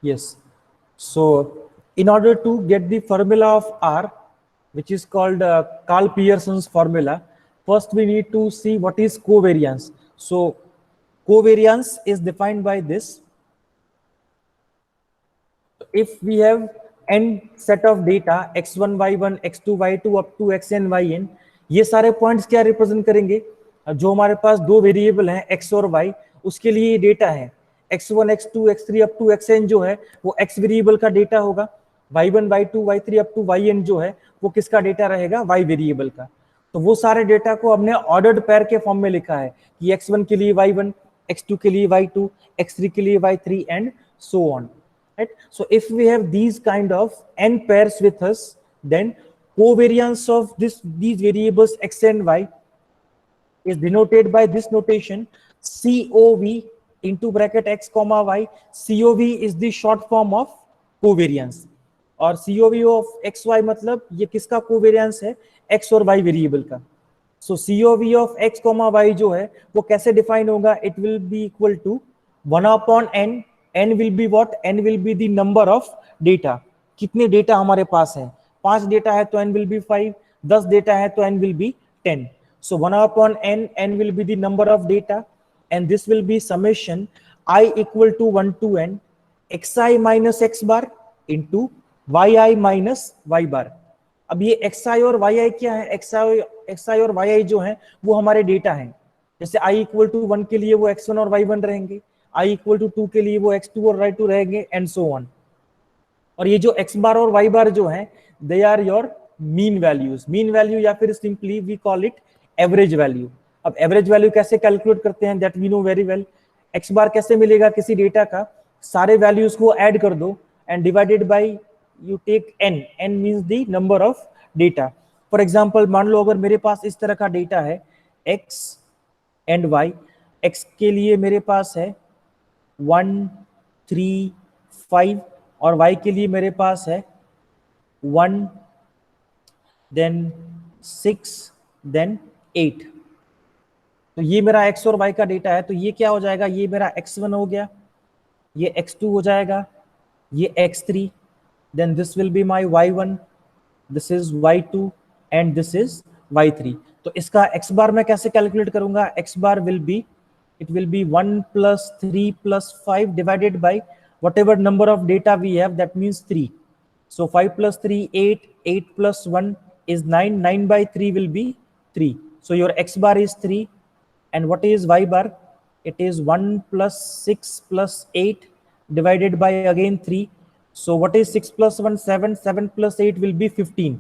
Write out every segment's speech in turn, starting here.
Yes. So, in order to get the formula of R, which is called Carl Pearson's formula, first we need to see what is covariance. So, covariance is defined by this. If we have n set of data x1 y1 x2 y2 up to xn yn, ये सारे points क्या represent करेंगे? जो हमारे पास दो variable हैं x और y, उसके लिए ये डेटा है x1 x2 x3 up to xn जो है वो x वेरिएबल का डेटा होगा, y1 y2 y3 up to yn जो है वो किसका डेटा रहेगा? y वेरिएबल का। तो वो सारे डेटा को हमने ऑर्डर्ड पेयर के फॉर्म में लिखा है कि x1 के लिए y1, x2 के लिए y2, x3 के लिए y3 and so on. Right? So if we have these kind of n pairs with us, then covariance of these variables x and y is denoted by this notation COV into bracket x comma y. COV is the short form of covariance और COV of xy मतलब ये किसका covariance है? x और y variable का। So COV of x comma y जो है वो कैसे डिफाइन होगा? It will be equal to 1 upon n. n will be what? n will be the number of data. कितने डेटा हमारे पास है? 5 डेटा है तो n will be 5, 10 डेटा है तो n will be 10. So 1 upon n, n will be the number of data and this will be summation I equal to 1 to n xi minus x bar into yi minus y bar. अब ये xi और yi क्या है? xi और yi जो है वो हमारे डेटा हैं। जैसे i इक्वल टू 1 के लिए वो x1 और y1 रहेंगे, i इक्वल टू 2 के लिए वो x2 और y2 रहेंगे एंड सो ऑन। और ये जो x बार और y बार जो है they are your mean values. Mean value या फिर simply we call it average value. अब एवरेज वैल्यू कैसे कैलकुलेट करते हैं? That we know very well. x bar कैसे मिलेगा किसी डेटा का? सारे वैल्यूज को ऐड कर दो and divided by you take n, n means the number of data. For example मान लो अगर मेरे पास इस तरह का डेटा है x एंड y, x के लिए मेरे पास है 1 3 5 और y के लिए मेरे पास है 1 देन 6 देन 8। तो ये मेरा x और y का डेटा है। तो ये क्या हो जाएगा? ये मेरा x1 हो गया, ये x2 हो जाएगा, ये x3, then this will be my y1, this is y2 and this is y3। तो इसका x बार मैं कैसे कैलकुलेट करूंगा? x bar will be, it will be 1 plus 3 plus 5 divided by whatever number of data we have, that means 3. So 5 plus 3 8, 8 plus 1 is 9, 9 by 3 will be 3. So your x bar is 3 and what is y bar? It is 1 plus 6 plus 8 divided by again 3. So what is 6 plus 1? 7, 7 plus 8 will be 15.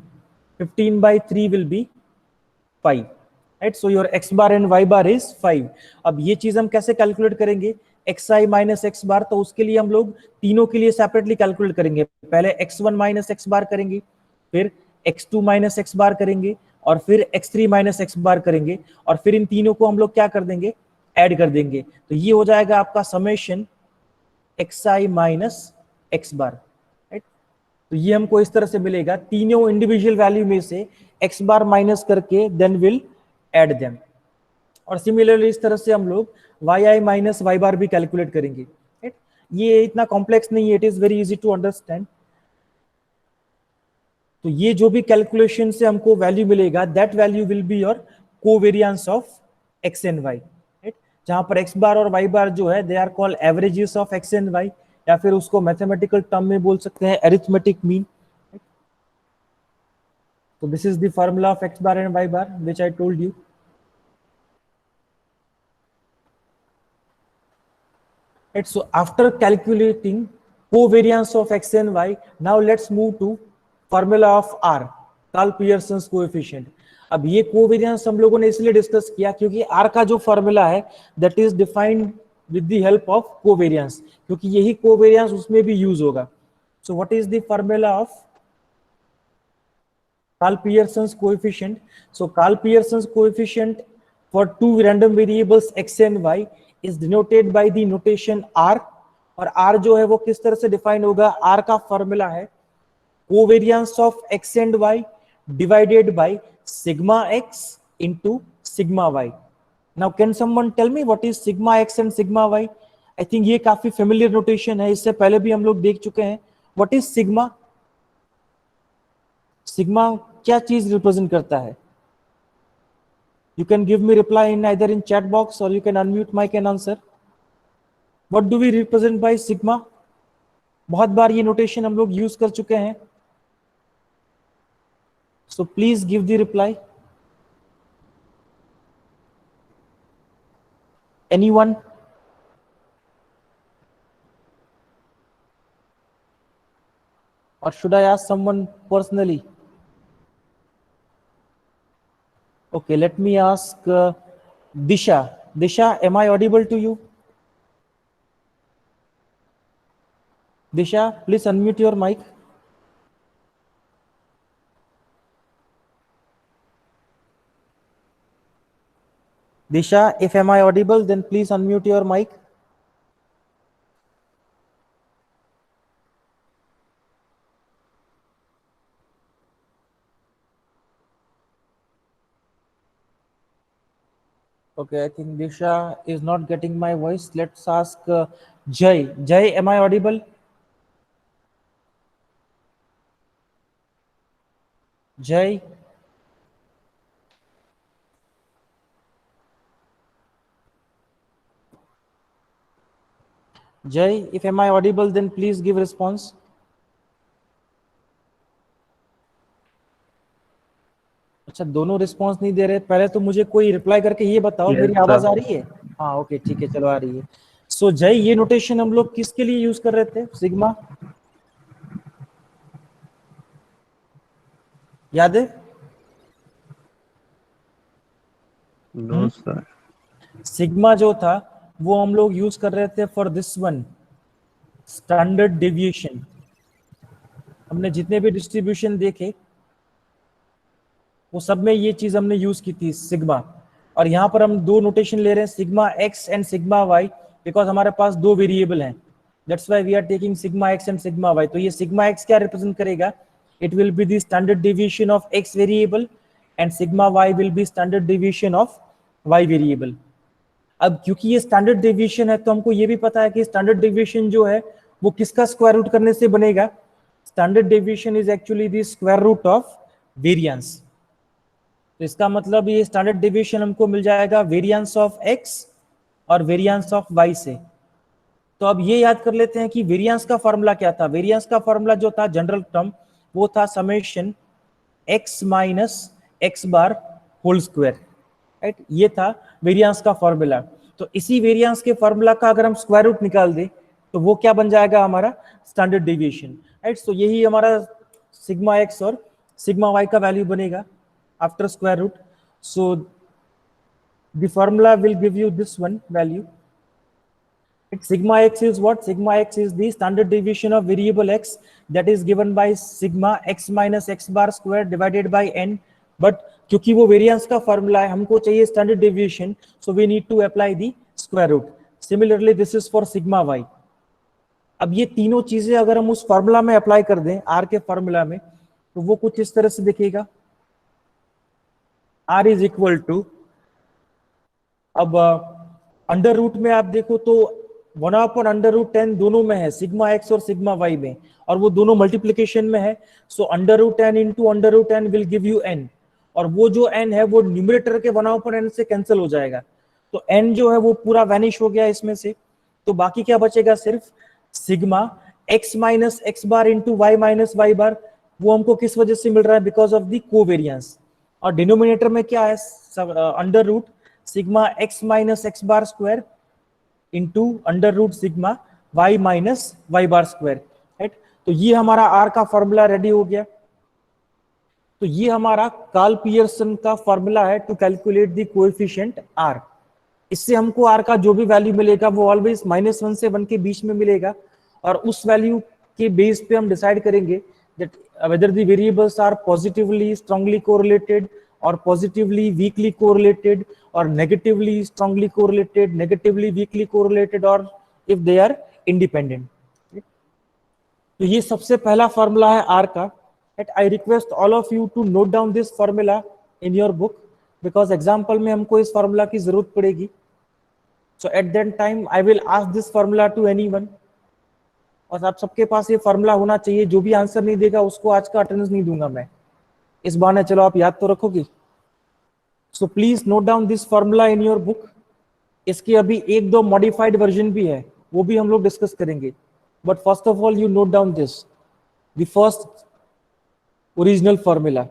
15 by 3 will be 5. Right? So your x bar and y bar is 5. अब ये चीज हम कैसे calculate करेंगे? xi minus x बार, तो उसके लिए हम लोग तीनों के लिए सेपरेटली कैलकुलेट करेंगे। पहले x1 माइनस x बार करेंगे, फिर x2 माइनस x बार करेंगे और फिर x3 माइनस x बार करेंगे और फिर इन तीनों को हम लोग क्या कर देंगे? ऐड कर देंगे। तो ये हो जाएगा आपका समेशन xi माइनस x बार। राइट? तो ये हमको इस तरह से मिलेगा, तीनों इंडिविजुअल वैल्यू में से x बार माइनस करके देन विल ऐड देम। और सिमिलरली इस तरह से हम लोग yi माइनस y बार भी कैलकुलेट करेंगे। राइट? ये इतना कॉम्प्लेक्स नहीं है, it is very easy to understand. तो ये जो भी कैलकुलेशन से हमको वैल्यू मिलेगा that value will be your covariance of x and y। Right? जहां पर x बार और y बार जो है they are called averages of x and y, या फिर उसको मैथमेटिकल टर्म में बोल सकते हैं arithmetic mean. So this is the formula of x bar and y bar which I told you. Right, so after calculating covariance of x and y, now let's move to formula of R, Carl Pearson's coefficient. अब ये covariance हम लोगों ने इसलिए discuss किया क्योंकि R का जो फॉर्मूला है that is defined with the help of covariance, क्योंकि यही कोवेरियंस उसमें भी यूज होगा। सो what is the formula of Carl Pearson's coefficient? So Carl Pearson's coefficient for two random variables x and y is denoted by the notation R, और R जो है वो किस तरह से डिफाइन होगा? R का फॉर्मूला है covariance of x and y divided by sigma x into sigma y. Now can someone tell me what is sigma x and sigma y? I think ये काफी फेमिलियर नोटेशन है, इससे पहले भी हम लोग देख चुके हैं. What is sigma? सिग्मा क्या चीज रिप्रेजेंट करता है? You can give me reply in either in chat box or you can unmute mic and answer. What do we represent by sigma? बहुत बार ये नोटेशन हम लोग यूज कर चुके हैं. So please give the reply. Anyone? Or should I ask someone personally? Okay, let me ask Disha. Disha, am I audible to you? Disha, please unmute your mic. Disha, if am I audible, then please unmute your mic. Okay, I think Disha is not getting my voice. Let's ask Jay. Jay, am I audible? Jay? Jay, if am I audible, then please give response. अच्छा, दोनों response नहीं दे रहे. पहले तो मुझे कोई reply करके ये बताओ, मेरी आवाज आ रही है? हाँ, ओके, ठीक है, चलो आ रही है. सो जय, ये नोटेशन हम लोग किसके लिए यूज कर रहे थे? सिग्मा, याद है? No sir. सिग्मा जो था वो हम लोग यूज कर रहे थे for this one, standard deviation. हमने जितने भी डिस्ट्रीब्यूशन देखे वो सब में ये चीज हमने यूज की थी, सिग्मा. और यहाँ पर हम दो नोटेशन ले रहे हैं, sigma x and sigma y, because हमारे पास दो वेरिएबल हैं. That's why we are taking sigma x and sigma y. तो ये सिग्मा एक्स क्या रिप्रेजेंट करेगा? It will be the standard deviation of x variable and sigma y will be standard deviation of y variable. अब क्योंकि ये standard deviation है तो हमको ये भी पता है कि स्टैंडर्ड डेविएशन जो है वो किसका स्क्वायर रूट करने से बनेगा? Standard deviation is actually the square root of variance. तो इसका मतलब ये स्टैंडर्ड डेविएशन हमको मिल जाएगा वेरिएंस ऑफ एक्स और वेरिएंस ऑफ वाई से. तो अब ये याद कर लेते हैं कि वेरिएंस का फॉर्मूला क्या था. वेरिएंस का फॉर्मूला जो था जनरल टर्म, वो था summation x minus x bar whole square, right? ये था वेरिएंस का फॉर्मूला. तो इसी वेरिएंस के फॉर्मूला का अगर हम स्क्वायर रूट निकाल दें तो वो क्या बन जाएगा? हमारा स्टैंडर्ड डेविएशन, राइट? सो यही हमारा सिग्मा एक्स और सिग्मा वाई का वैल्यू बनेगा after square root. So the formula will give you this one value. Sigma x is what? Sigma x is the standard deviation of variable x that is given by sigma x minus x bar square divided by n. But क्योंकि वो variance का formula है, हमको चाहिए standard deviation, so we need to apply the square root. Similarly this is for sigma y. अब ये तीनों चीजें अगर हम उस फॉर्मूला में अप्लाई कर दें, r के फॉर्मूला में, तो वो कुछ इस तरह से दिखेगा. R इज इक्वल टू, अब अंडर रूट में आप देखो तो 1/√10 दोनों में है, सिग्मा एक्स और सिग्मा वाई में, और वो दोनों मल्टीप्लीकेशन में है. सो √10 into √10 will give you n, और वो जो n है वो न्यूमरेटर के 1/n से कैंसिल हो जाएगा. तो n जो है वो पूरा वैनिश हो गया इसमें से. तो बाकी क्या बचेगा? सिर्फ sigma x minus x bar into y minus y bar. वो हमको किस वजह से मिल रहा है? Because of the covariance. और डिनोमिनेटर में क्या है? Under root sigma x minus x bar square into under root sigma y minus y bar square, right? तो ये हमारा आर का फॉर्मूला रेडी हो गया. तो ये हमारा कार्ल पियर्सन का फॉर्मूला है to calculate the coefficient r. इससे हमको आर का जो भी वैल्यू मिलेगा वो ऑलवेज -1 से 1 के बीच में मिलेगा, और उस वैल्यू के बेस पे हम डिसाइड करेंगे that whether the variables are positively strongly correlated or positively weakly correlated or negatively strongly correlated, negatively weakly correlated, or if they are independent. तो ये सबसे पहला फॉर्मूला है आर का. I request all of you to note down this formula in your book because example में हमको इस formula की जरूरत पड़ेगी. So at that time I will ask this formula to anyone, और आप सबके पास ये फॉर्मूला होना चाहिए. जो भी आंसर नहीं देगा उसको आज का अटेंडेंस नहीं दूंगा मैं. इस बहाने चलो आप याद तो रखोगे. So please note down this formula in your book. इसकी अभी एक दो मॉडिफाइड वर्जन भी है, वो भी हम लोग डिस्कस करेंगे. But first of all you note down this, the first original formula.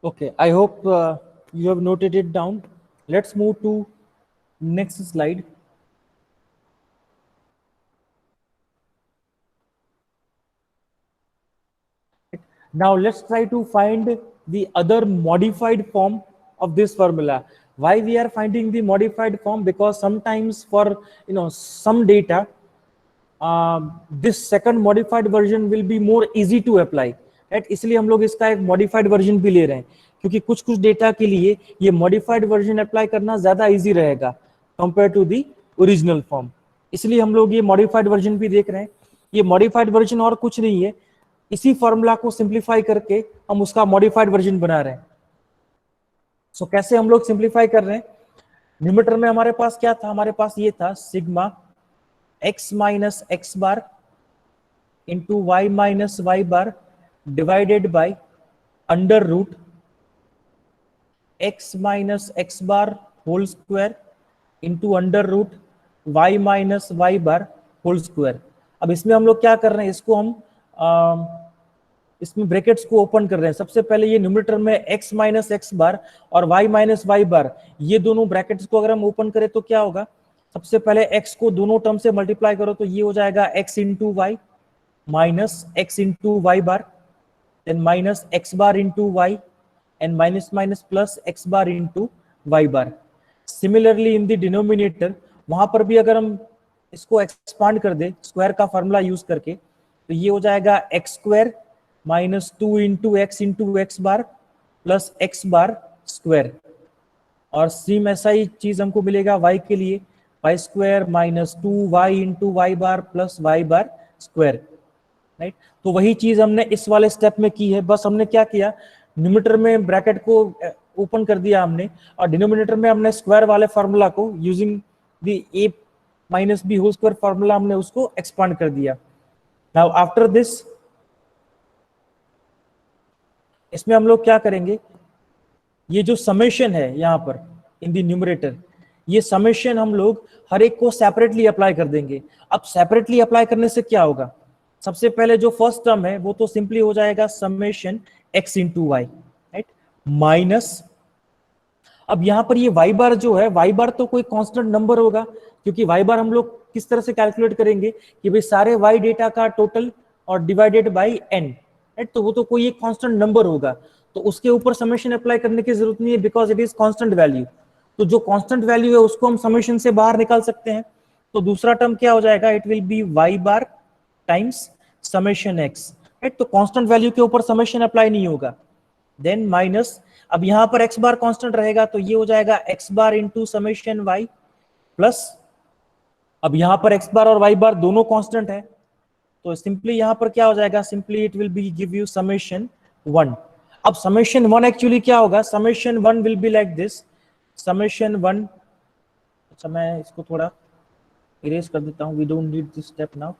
Okay, I hope you have noted it down. Let's move to next slide. Now let's try to find the other modified form of this formula. Why we are finding the modified form? Because sometimes for some data, this second modified version will be more easy to apply. Right, इसलिए हम लोग इसका एक modified version भी ले रहे हैं, क्योंकि कुछ कुछ डेटा के लिए ये मॉडिफाइड वर्जन अप्लाई करना ज्यादा इजी रहेगा compare to the original form. इसलिए हम लोग ये मॉडिफाइड वर्जन भी देख रहे हैं. ये मॉडिफाइड वर्जन और कुछ नहीं है, इसी फॉर्मूला को सिंप्लीफाई करके हम उसका मॉडिफाइड वर्जन बना रहे हैं. सो कैसे हम लोग सिंप्लीफाई कर रहे हैं? न्यूमरेटर में हमारे पास क्या था? हमारे पास ये था sigma x minus x bar into y minus y bar divided by under root x minus x bar whole square into under root y minus y bar whole square. अब इसमें हम लोग क्या कर रहे हैं? इसको हम इसमें ब्रैकेट्स को ओपन कर रहे हैं. सबसे पहले ये न्यूमरेटर में x माइनस एक्स बार और y माइनस वाई बार, ये दोनों ब्रैकेट्स को अगर हम ओपन करें तो क्या होगा? सबसे पहले x को दोनों टर्म से मल्टीप्लाई करो तो ये हो जाएगा x into y minus x into y bar, then minus x bar into y and minus minus plus x bar into y bar. Similarly in the denominator, वहां पर भी अगर हम इसको एक्सपांड कर दे स्क्वायर का फॉर्मूला यूज करके, तो ये हो जाएगा x square minus two into x bar plus x bar square. और सेम ऐसा ही चीज हमको मिलेगा y के लिए, Y square minus two y into y bar plus y bar square. Right, तो वही चीज हमने इस वाले स्टेप में की है. बस हमने क्या किया, न्यूमरेटर में ब्रैकेट को ओपन कर दिया हमने, और डिनोमिनेटर में हमने स्क्वायर वाले फार्मूला को using the a minus b whole square formula हमने उसको एक्सपांड कर दिया. नाउ आफ्टर दिस, इसमें हम लोग क्या करेंगे? ये जो समेशन है यहाँ पर इन द न्यूमरेटर, ये समेशन हम लोग हर एक को सेपरेटली अप्लाई कर देंगे. अब सेपरेटली अप्लाई करने से क्या होगा? सबसे पहले जो फर्स्ट टर्म है वो तो सिंपली हो जाएगा summation x into y, right, minus, अब यहाँ पर ये y बार जो है, y बार तो कोई कांस्टेंट नंबर होगा, क्योंकि y बार हम लोग किस तरह से कैलकुलेट करेंगे कि भाई सारे y डेटा का टोटल और डिवाइडेड बाय n, राइट, तो वो तो कोई एक कांस्टेंट नंबर होगा, तो उसके ऊपर समेशन अप्लाई करने की जरूरत नहीं है because it is constant value. तो जो कांस्टेंट वैल्यू है उसको हम समेशन से बाहर निकाल सकते हैं. तो दूसरा टर्म क्या हो जाएगा? It will B y bar times summation x, right, तो कांस्टेंट वैल्यू के ऊपर समेशन अप्लाई नहीं होगा. देन माइनस, अब यहां पर x बार कांस्टेंट रहेगा तो ये हो जाएगा x bar into summation y plus, अब यहां पर x बार और y बार दोनों कांस्टेंट है, तो सिंपली यहां पर क्या हो जाएगा? Simply it will be give you summation 1. अब समेशन 1 एक्चुअली क्या होगा? Summation 1 will be like this, summation 1, अच्छा मैं इसको थोड़ा इरेज कर देता हूं, we don't need this step now.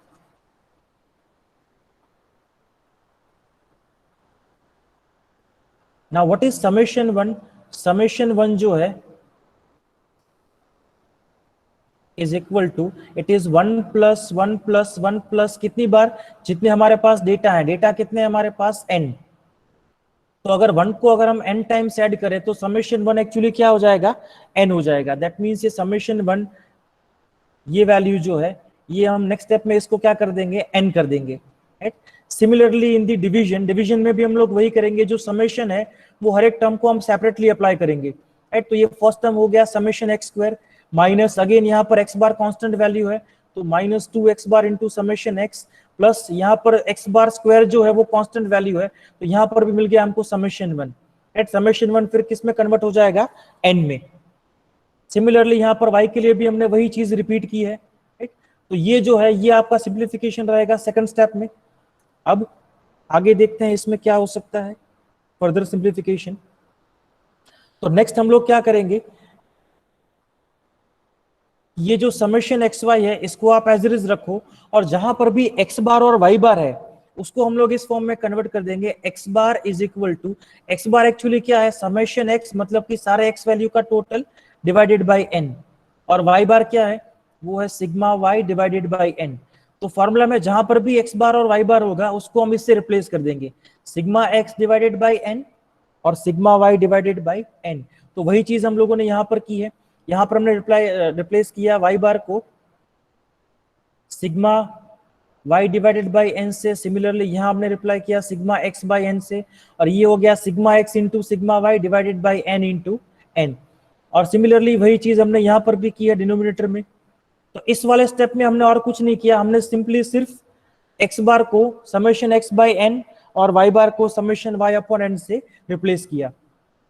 Now what is summation 1? Summation 1 जो है is equal to, it is 1 plus 1 plus 1 plus कितनी बार? जितने हमारे पास डेटा है, डेटा कितने हमारे पास? n. तो अगर 1 को अगर हम n टाइम्स ऐड करें तो समेशन 1 एक्चुअली क्या हो जाएगा? n हो जाएगा. दैट मीन्स ये समेशन 1, ये वैल्यू जो है, ये हम नेक्स्ट स्टेप में इसको क्या कर देंगे? n कर देंगे, right. Similarly in the division, division में भी हम लोग वही करेंगे, जो समेशन है वो हर एक टर्म को हम सेपरेटली अप्लाई करेंगे, राइट। तो ये फर्स्ट टर्म हो गया summation x square minus, again यहाँ पर एक्स बार कांस्टेंट वैल्यू है तो minus 2x bar into summation x, plus यहाँ पर एक्स बार स्क्वायर जो है वो कांस्टेंट वैल्यू है तो यहाँ पर भी मिल गया हमको समेशन 1, राइट। समेशन 1 फिर किस में कन्वर्ट हो जाएगा, n में। सिमिलरली यहाँ पर y के लिए भी हमने वही चीज रिपीट की है, राइट। तो ये जो है ये आपका सिंप्लीफिकेशन रहेगा सेकंड स्टेप में। अब आगे देखते हैं इसमें क्या हो सकता है फर्दर सिंप्लीफिकेशन। तो नेक्स्ट हम लोग क्या करेंगे, ये जो समेशन एक्स वाई है इसको आप एज इट इज रखो, और जहां पर भी एक्स बार और वाई बार है उसको हम लोग इस फॉर्म में कन्वर्ट कर देंगे। X bar is equal to, x bar actually क्या है, समेशन एक्स मतलब कि सारे एक्स वैल्यू का टोटल डिवाइडेड बाई एन, और वाई बार क्या है, वो है sigma y divided by n. तो फॉर्मूला में जहां पर भी एक्स बार और वाई बार होगा उसको हम इससे रिप्लेस कर देंगे, sigma x divided by n और sigma y divided by n. तो वही चीज हम लोगों ने यहां पर की है, यहां पर हमने रिप्लेस किया वाई बार को sigma y divided by n से, सिमिलरली यहां हमने रिप्लाई किया सिग्मा x बाई एन से, और ये हो गया sigma x into sigma y divided by n into n. और सिमिलरली वही चीज हमने यहां पर भी किया डिनोमिनेटर में। तो इस वाले स्टेप में हमने और कुछ नहीं किया, हमने सिंपली सिर्फ x बार को समेशन x बाई एन और y बार को समेशन y अपॉन एन से रिप्लेस किया।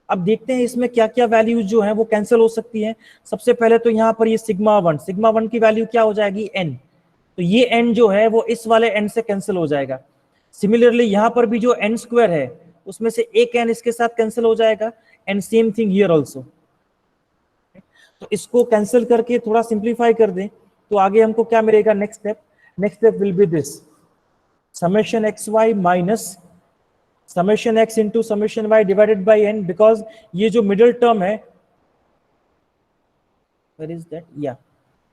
अब देखते हैं इसमें क्या क्या वैल्यूज जो है वो कैंसिल हो सकती है। सबसे पहले तो यहाँ पर ये सिग्मा वन की वैल्यू क्या हो जाएगी, n, तो ये n जो है वो इस वाले n से कैंसिल हो जाएगा। सिमिलरली यहाँ पर भी जो n स्क्वायर है उसमें से एक n इसके साथ कैंसिल हो जाएगा, and same thing here also. तो इसको कैंसिल करके थोड़ा सिंप्लीफाई कर दें तो आगे हमको क्या मिलेगा, next step will be this summation x y minus summation x into summation y divided by n, because ये जो मिडिल टर्म है, where is that, yeah,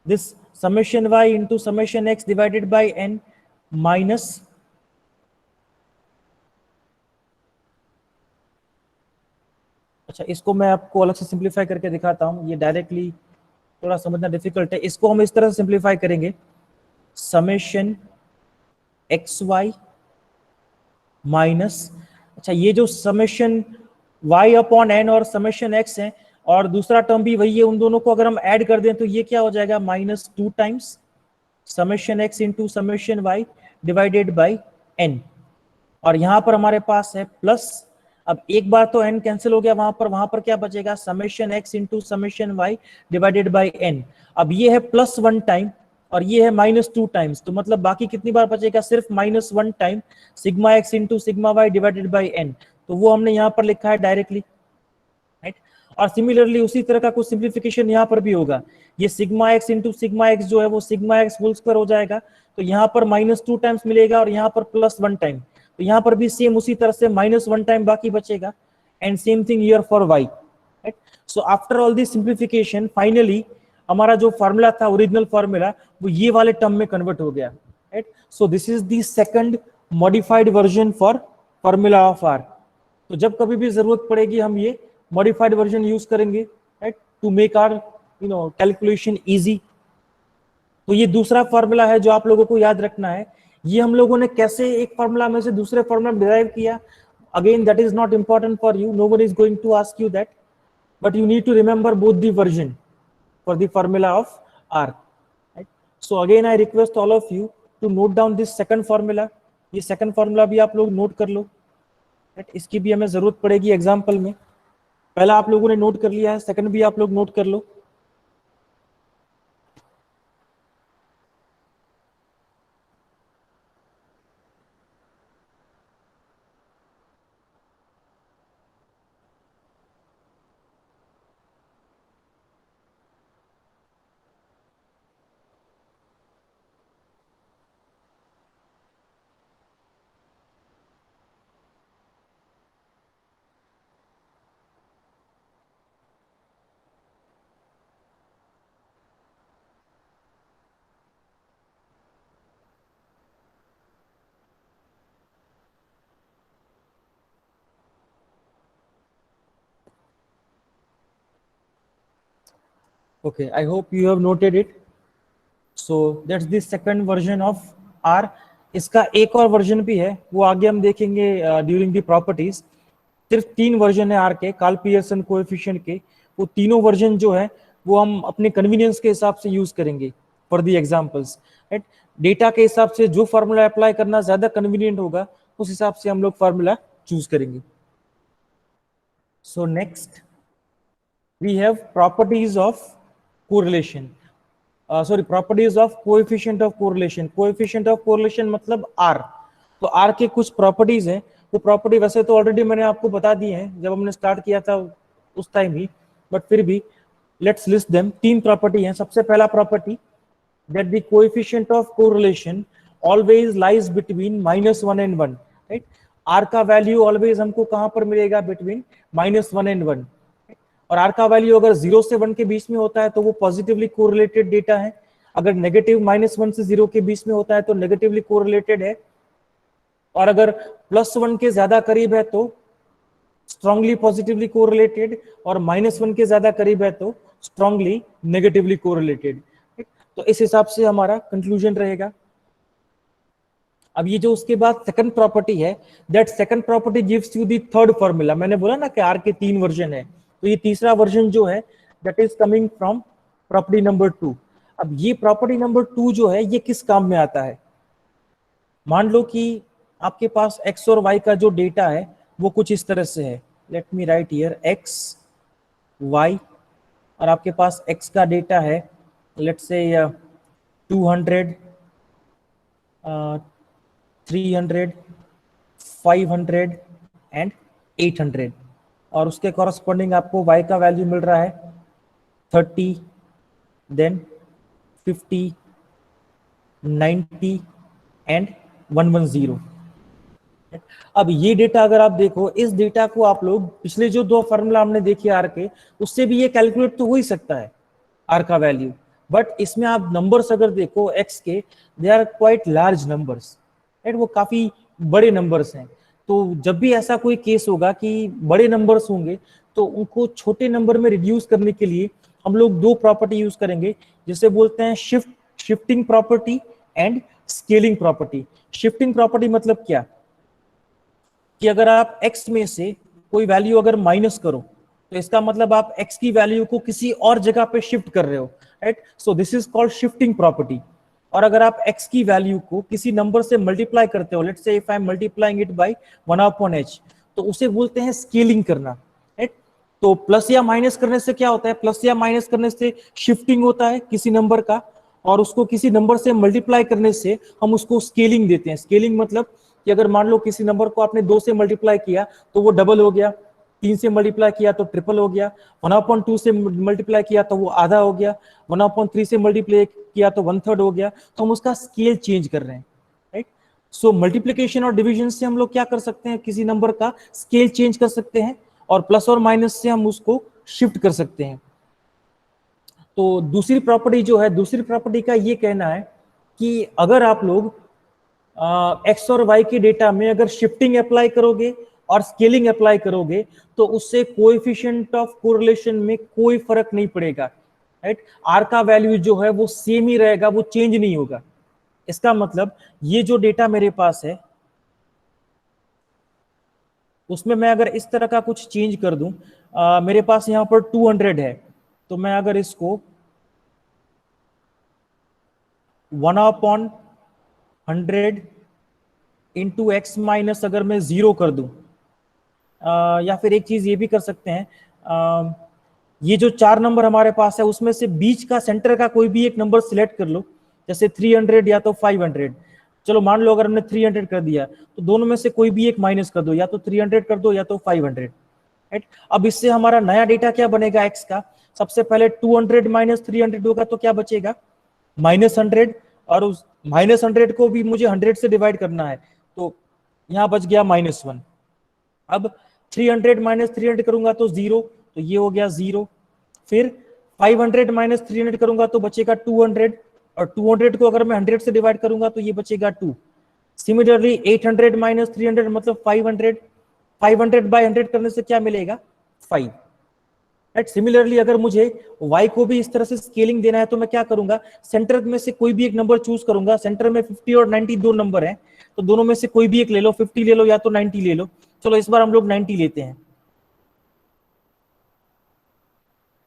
this summation y into summation x divided by n minus अच्छा इसको मैं आपको अलग से simplify करके दिखाता हूं, ये डायरेक्टली थोड़ा समझना डिफिकल्ट है। इसको हम इस तरह से सिंप्लीफाई करेंगे, समेशन एक्स वाई माइनस, अच्छा ये जो समेशन y अपॉन एन और समेशन x है और दूसरा टर्म भी वही है, उन दोनों को अगर हम ऐड कर दें तो ये क्या हो जाएगा, minus 2 times summation x into summation y divided by n, और यहां पर हमारे पास है प्लस, अब एक बार तो n कैंसिल हो गया वहां पर क्या बचेगा, summation x into summation y divided by n। अब ये है प्लस 1 टाइम और ये है माइनस 2 टाइम्स, तो मतलब बाकी कितनी बार बचेगा, सिर्फ minus 1 time sigma x into sigma y divided by n, तो वो हमने यहाँ पर लिखा है डायरेक्टली, राइट। और सिमिलरली उसी तरह का कुछ सिंप्लीफिकेशन यहाँ पर भी होगा, ये sigma x into sigma x जो है वो सिग्मा एक्स होल स्क्वायर हो जाएगा, तो यहाँ पर माइनस 2 टाइम्स मिलेगा और यहाँ पर प्लस 1 टाइम, तो यहाँ पर भी सेम उसी तरह से माइनस 1 टाइम बाकी बचेगा, and same thing here for y, right. So after all this simplification finally हमारा जो फॉर्मूला था ओरिजिनल फॉर्मूला वो ये वाले टर्म में कन्वर्ट हो गया, right. So this is the second modified version for formula of r. तो जब कभी भी जरूरत पड़ेगी हम ये मॉडिफाइड वर्जन यूज करेंगे, right, to make our calculation easy. तो ये दूसरा फॉर्मूला है जो आप लोगों को याद रखना है, ये हम लोगों ने कैसे एक फॉर्मूला में से दूसरे फॉर्मूला में डिराइव किया, again that is not important for you, nobody is going to ask you that, but you need to remember both the version for the formula of R, right? So again I request all of you to note down this second formula, ये second formula भी आप लोग note कर लो, right? इसकी भी हमें जरूरत पड़ेगी एग्जाम्पल में, पहला आप लोगों ने नोट कर लिया है, सेकंड भी आप लोग नोट कर लो। Okay, I hope you have noted it. So that's the second version of R, इसका एक और वर्जन भी है, वो आगे हम देखेंगे ड्यूरिंग दी प्रॉपर्टीज। सिर्फ 3 वर्जन है आर के, कार्ल पियर्सन कोएफिशिएंट के। वो तीनों वर्जन जो है वो हम अपने कन्वीनियंस के हिसाब से यूज करेंगे for the examples, right. Data के हिसाब से जो फार्मूला अप्लाई करना ज्यादा कन्वीनियंट होगा उस हिसाब से हम लोग फार्मूला चूज करेंगे। So next we have properties of correlation, sorry properties of coefficient of correlation. Coefficient of correlation मतलब आर। तो आर के कुछ प्रॉपर्टीज हैं, वो प्रॉपर्टी वैसे तो ऑलरेडी मैंने आपको बता दी है जब हमने स्टार्ट किया था उस टाइम ही, बट फिर भी लेट्स लिस्ट देम। 3 प्रॉपर्टी हैं। सबसे पहला property that the coefficient of correlation always lies between -1 and 1, right. R का वैल्यू ऑलवेज हमको कहां पर मिलेगा, बिटवीन -1 and 1। और आर का वैल्यू अगर 0 से 1 के बीच में होता है तो वो पॉजिटिवली कोरिलेटेड डेटा है, अगर नेगेटिव -1 से 0 के बीच में होता है तो नेगेटिवली कोरिलेटेड है, और अगर +1 के ज्यादा करीब है तो स्ट्रांगली पॉजिटिवली कोरिलेटेड, और -1 के ज्यादा करीब है तो स्ट्रांगली नेगेटिवली कोरिलेटेड। तो इस हिसाब से हमारा कंक्लूजन रहेगा। अब ये जो उसके बाद सेकंड प्रॉपर्टी है, that second property gives you the third formula. मैंने बोला ना कि आर के 3 वर्जन है, तो ये तीसरा वर्जन जो है that is coming from property number 2। अब ये प्रॉपर्टी नंबर 2 जो है ये किस काम में आता है। मान लो कि आपके पास x और y का जो डेटा है वो कुछ इस तरह से है, let me right here x y, और आपके पास x का डेटा है लेट्स से 200 300 500 एंड 800, और उसके कॉरस्पॉन्डिंग आपको y का वैल्यू मिल रहा है 30, देन 50, 90 एंड 110। अब ये डेटा अगर आप देखो, इस डेटा को आप लोग पिछले जो 2 फॉर्मूला हमने देखे आर के, उससे भी ये कैलकुलेट तो हो ही सकता है आर का वैल्यू, बट इसमें आप नंबर्स अगर देखो एक्स के, they are quite large numbers, right. वो काफी बड़े नंबर्स हैं। तो जब भी ऐसा कोई केस होगा कि बड़े नंबर्स होंगे तो उनको छोटे नंबर में रिड्यूस करने के लिए हम लोग 2 प्रॉपर्टी यूज करेंगे, जिसे बोलते हैं shifting property and scaling property. Shifting property मतलब क्या, कि अगर आप x में से कोई वैल्यू अगर माइनस करो तो इसका मतलब आप x की वैल्यू को किसी और जगह पे शिफ्ट कर रहे हो, right. So this is called shifting property. और अगर आप x की वैल्यू को किसी नंबर से मल्टीप्लाई करते हो, let's say if I am multiplying it by 1/h, तो उसे बोलते हैं स्केलिंग करना, राइट। तो प्लस या माइनस करने से क्या होता है, प्लस या माइनस करने से शिफ्टिंग होता है किसी नंबर का, और उसको किसी नंबर से मल्टीप्लाई करने से हम उसको स्केलिंग देते हैं। स्केलिंग मतलब कि अगर मान लो किसी नंबर को आपने 2 से मल्टीप्लाई किया तो वो डबल हो गया, 3 से मल्टीप्लाई किया तो ट्रिपल हो गया, 1/2 से मल्टीप्लाई किया तो वो आधा हो गया, 1/3 से मल्टीप्लाई किया तो 1/3 हो गया। तो हम उसका स्केल चेंज कर रहे हैं, राइट। सो मल्टीप्लिकेशन और डिवीजन से हम लोग क्या कर सकते हैं, किसी नंबर का स्केल चेंज कर सकते हैं, और प्लस और माइनस से हम उसको शिफ्ट कर सकते हैं। तो दूसरी प्रॉपर्टी जो है, दूसरी प्रॉपर्टी का ये कहना है कि अगर आप लोग एक्स और वाई के डेटा में अगर शिफ्टिंग अप्लाई करोगे और स्केलिंग अप्लाई करोगे तो उससे कोएफिशिएंट ऑफ कोरिलेशन में कोई फर्क नहीं पड़ेगा, राइट। आर का वैल्यू जो है वो सेम ही रहेगा, वो चेंज नहीं होगा। इसका मतलब ये जो डेटा मेरे पास है उसमें मैं अगर इस तरह का कुछ चेंज कर दूं, मेरे पास यहां पर 200 है, तो मैं अगर इसको 1/100 इंटू एक्स माइनस अगर मैं 0 कर दूं, या फिर एक चीज ये भी कर सकते हैं, ये जो 4 नंबर हमारे पास है उसमें से बीच का सेंटर का कोई भी एक नंबर सिलेक्ट कर लो, जैसे 300 या तो 500। चलो मान लो अगर हमने 300 कर दिया तो दोनों में से कोई भी एक माइनस कर दो, या तो 300 कर दो या तो 500, राइट। अब इससे हमारा नया डेटा क्या बनेगा एक्स का, सबसे पहले 200 माइनस 300 होगा तो क्या बचेगा, -100, और उस -100 को भी मुझे 100 से डिवाइड करना है, तो यहां बच गया -1। अब 300 माइनस 300 करूंगा तो 0, तो ये हो गया 0। फिर 500 माइनस 300 करूंगा तो बचेगा 200, और 200 को अगर मैं 100 से डिवाइड करूंगा तो ये बचेगा 2। सिमिलरली 800 माइनस 300 मतलब 500, 500 बाय 100 करने से क्या मिलेगा, 5। राइट। सिमिलरली अगर मुझे y को भी इस तरह से स्केलिंग देना है तो मैं क्या करूंगा, सेंटर में से कोई भी एक नंबर चूज करूंगा। सेंटर में 50 और 90 दो नंबर हैं, तो दोनों में से कोई भी एक ले लो, 50 ले लो या तो 90 ले लो। चलो इस बार हम लोग 90 लेते हैं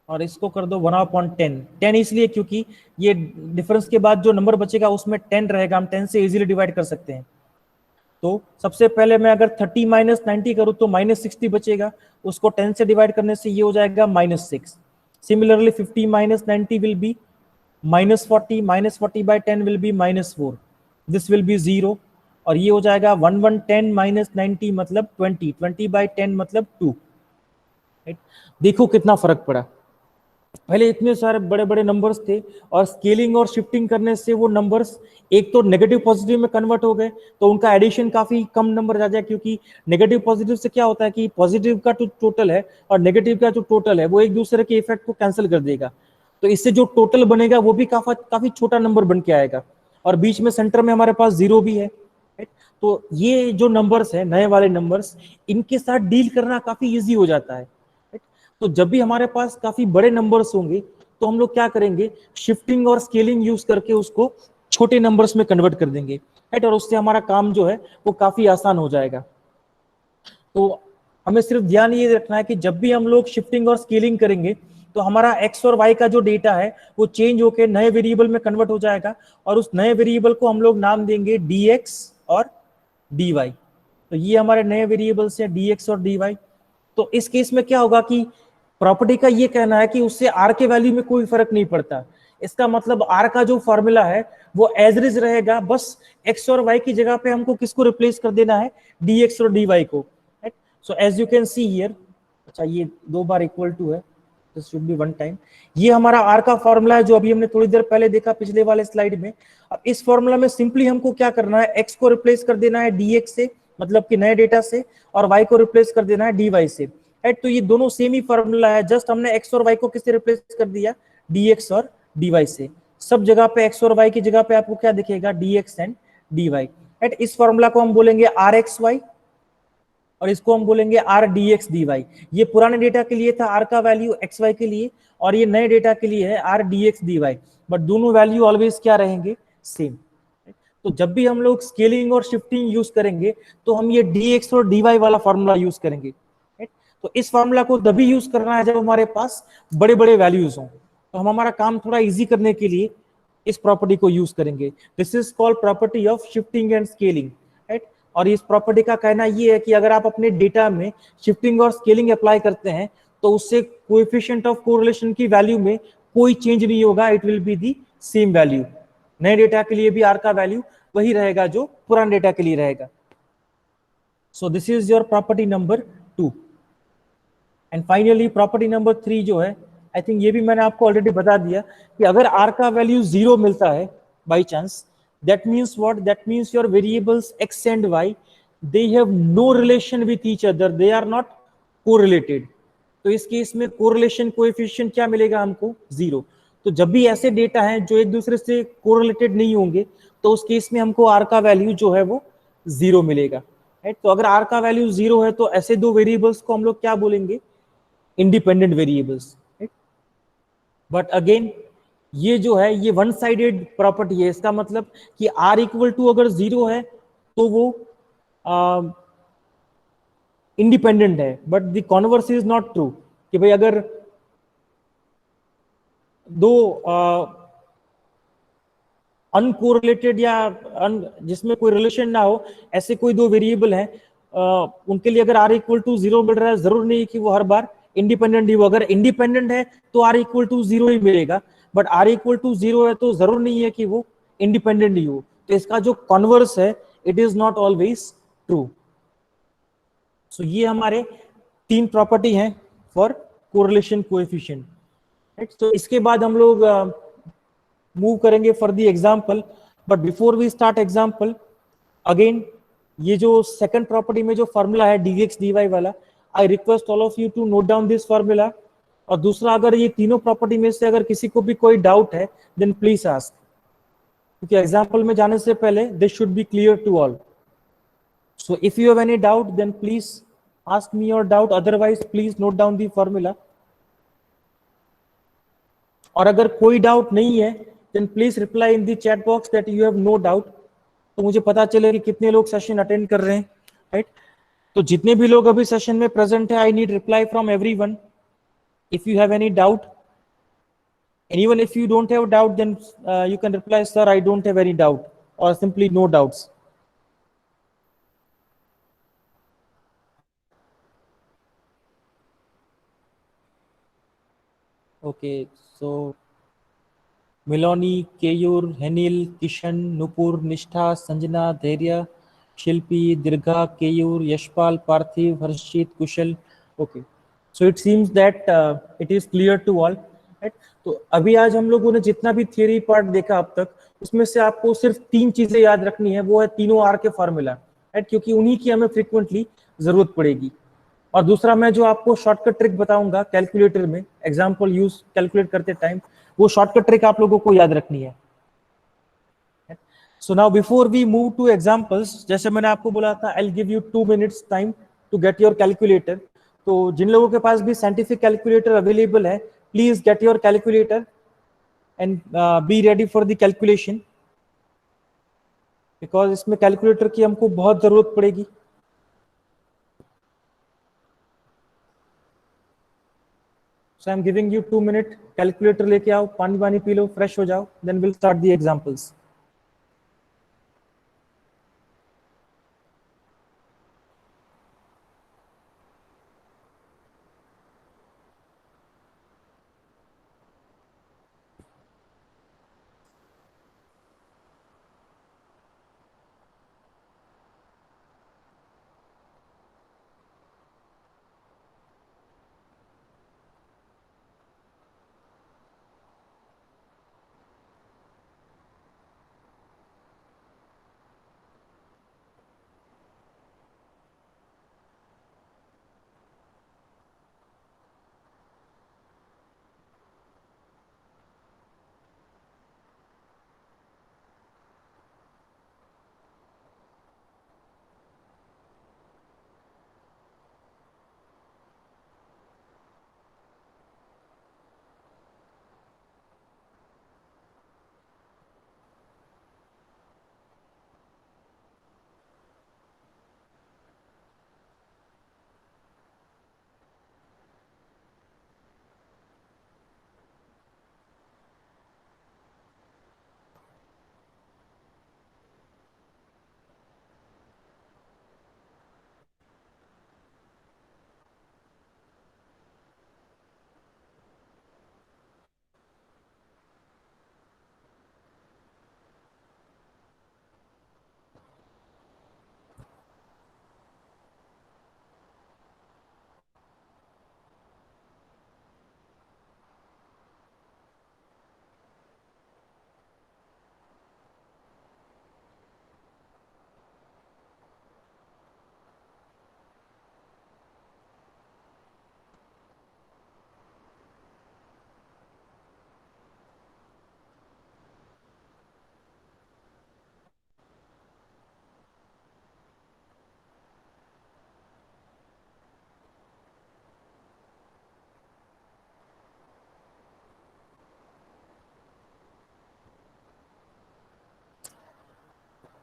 और इसको कर दो 1/10। 10 इसलिए क्योंकि ये डिफरेंस के बाद जो नंबर बचेगा उसमें 10 रहेगा, हम 10 से इजीली डिवाइड कर सकते हैं। तो सबसे पहले मैं अगर 30 माइनस 90 करूं तो -60 बचेगा, उसको 10 से डिवाइड करने से ये हो जाएगा -6। Similarly 50 minus 90 will be -40, -40/10 will be -4, this will B 0। और ये हो जाएगा 1/10 माइनस 90 मतलब 20, 20/10 मतलब 2। देखो कितना फर्क पड़ा। पहले इतने सारे बड़े बड़े नंबर्स थे और स्केलिंग और शिफ्टिंग करने से वो नंबर्स एक तो नेगेटिव पॉजिटिव में कन्वर्ट हो गए, तो उनका एडिशन काफी कम नंबर आ जाए, क्योंकि नेगेटिव पॉजिटिव से क्या होता है कि पॉजिटिव का जो टोटल है और नेगेटिव का जो टोटल है वो एक दूसरे के इफेक्ट को कैंसिल कर देगा। तो इससे जो टोटल बनेगा वो भी काफी छोटा नंबर बन के आएगा, और बीच में सेंटर में हमारे पास 0 भी है। तो ये जो नंबर्स है, नए वाले नंबर्स, इनके साथ डील करना काफी ईजी हो जाता है। तो जब भी हमारे पास काफी बड़े नंबर्स होंगे तो हम लोग क्या करेंगे, शिफ्टिंग और स्केलिंग यूज करके उसको छोटे नंबर्स में कन्वर्ट कर देंगे, राइट। और उससे हमारा काम जो है वो काफी आसान हो जाएगा। तो हमें सिर्फ ध्यान ये रखना है कि जब भी हम लोग शिफ्टिंग और स्केलिंग करेंगे तो हमारा एक्स और वाई का जो डेटा है वो चेंज होकर नए वेरिएबल में कन्वर्ट हो जाएगा, और उस नए वेरिएबल को हम लोग नाम देंगे dx और dy। तो ये हमारे नए वेरिएबल्स हैं dx और dy। तो इस केस में क्या होगा कि प्रॉपर्टी का ये कहना है कि उससे r के वैल्यू में कोई फर्क नहीं पड़ता। इसका मतलब r का जो फॉर्मूला है वो एज इट इज रहेगा, बस x और y की जगह पे हमको किसको रिप्लेस कर देना है, dx और dy को। So as you can see here, अच्छा ये 2 बार इक्वल टू है, दिस शुड बी 1 टाइम। ये हमारा r का फॉर्मूला है जो अभी हमने थोड़ी देर पहले देखा पिछले वाले स्लाइड में। अब इस फॉर्मूला में सिंपली हमको क्या करना है, x को रिप्लेस कर देना है dx से, मतलब कि नए डेटा से, और y को रिप्लेस कर देना है dy से, राइट। तो ये दोनों सेम ही फॉर्मूला है, जस्ट हमने x और y को किससे रिप्लेस कर दिया, dx और dy से। सब जगह पे x और y की जगह पे आपको क्या दिखेगा, dx एंड dy, राइट। इस फॉर्मूला को हम बोलेंगे rxy और इसको हम बोलेंगे r dx dy। ये पुराने डेटा के लिए था r का वैल्यू xy के लिए, और ये नए डेटा के लिए है r dx dy, बट दोनों वैल्यू ऑलवेज क्या रहेंगे, सेम। तो जब भी हम लोग स्केलिंग और शिफ्टिंग यूज करेंगे तो हम ये dx और dy वाला फॉर्मूला यूज करेंगे। तो इस फॉर्मूला को तभी यूज करना है जब हमारे पास बड़े बड़े वैल्यूज हों। तो हम हमारा काम थोड़ा इजी करने के लिए इस प्रॉपर्टी को यूज करेंगे। This is called property of shifting and scaling, right. और इस प्रॉपर्टी का कहना ये है कि अगर आप अपने डेटा में शिफ्टिंग और स्केलिंग अप्लाई करते हैं तो उससे कोएफिशिएंट ऑफ कोरिलेशन की वैल्यू में कोई चेंज नहीं होगा, it will be the same value. नए डेटा के लिए भी आर का वैल्यू वही रहेगा जो पुराने डेटा के लिए रहेगा। सो this is your property number 2। And finally property number 3 जो है, आई थिंक ये भी मैंने आपको ऑलरेडी बता दिया कि अगर r का वैल्यू 0 मिलता है by chance, that means what, that means your variables x and y they have no relation with each other, they are not correlated. तो इस केस में कोरिलेशन कोएफिशिएंट क्या मिलेगा हमको, 0। तो जब भी ऐसे डेटा हैं जो एक दूसरे से कोरिलेटेड नहीं होंगे तो उस केस में हमको r का वैल्यू जो है वो 0 मिलेगा, राइट। तो अगर r का वैल्यू 0 है तो ऐसे दो वेरिएबल्स को हम लोग क्या बोलेंगे, independent variables, right. But again ये जो है ये वन साइडेड प्रॉपर्टी है, इसका मतलब कि r इक्वल टू अगर 0 है तो वो इंडिपेंडेंट है, but the converse is not true, कि भाई अगर दो अनकोरिलेटेड या जिसमें कोई रिलेशन ना हो, ऐसे कोई दो वेरिएबल हैं, उनके लिए अगर r इक्वल टू 0 मिल रहा है, जरूर नहीं कि वो हर बार इंडिपेंडेंट ही हो। अगर इंडिपेंडेंट है तो r इक्वल टू 0 ही मिलेगा, बट r इक्वल टू 0 है तो जरूर नहीं है कि वो इंडिपेंडेंट ही हो। तो इसका जो कॉन्वर्स है it is not always true. So ये हमारे 3 प्रॉपर्टी हैं फॉर कोरिलेशन कोएफिशिएंट, राइट। तो इसके बाद हम लोग मूव करेंगे for the example, but before we start example, again ये जो सेकंड प्रॉपर्टी में जो फॉर्मूला है dx dy वाला, I request all of you to note down this formula. और दूसरा, अगर ये तीनों प्रॉपर्टी में से अगर किसी को भी कोई डाउट है देन प्लीज आस्क, क्योंकि एग्जांपल में जाने से पहले this should be clear to all. So if you have any doubt then please ask me your doubt, otherwise please note down the formula. और अगर कोई डाउट नहीं है then please reply in the chat box that you have no doubt, तो मुझे पता चले कि कितने लोग सेशन अटेंड कर रहे हैं, राइट। तो जितने भी लोग अभी सेशन में प्रेजेंट है, I need reply from everyone if you have any doubt, and even if you don't have doubt, then you can reply, sir, I don't have any doubt, or simply no doubts. Okay, so Miloni, Keyur, Henil, Kishan, Nupur, Nishtha, Sanjana, Dhairya, Shilpi, Dirgha, Keyur, Yashpal, Parthiv, Harshit, Kushal. Okay, so it seems that it is clear to all, right? तो अभी आज हम लोगों ने जितना भी theory part देखा अब तक, उसमें से आपको सिर्फ 3 चीजें याद रखनी है, वो है तीनों आर के फॉर्मूला, राइट, क्योंकि उन्हीं की हमें फ्रीक्वेंटली जरूरत पड़ेगी। और दूसरा मैं जो आपको शॉर्टकट ट्रिक बताऊंगा कैलकुलेटर में एग्जांपल यूज कैलकुलेट करते टाइम, वो शॉर्टकट ट्रिक आप लोगों को याद रखनी है। So now before we move to examples, जैसे मैंने आपको बोला था I will give you 2 minutes time to get your calculator. तो जिन लोगों के पास भी साइंटिफिक कैलकुलेटर अवेलेबल है, please get your calculator and be ready for the calculation, because इसमें कैलकुलेटर की हमको बहुत जरूरत पड़ेगी। So I'm giving you 2 minutes, calculator लेके आओ, पानी पानी पी लो, फ्रेश हो जाओ, then we'll start the examples.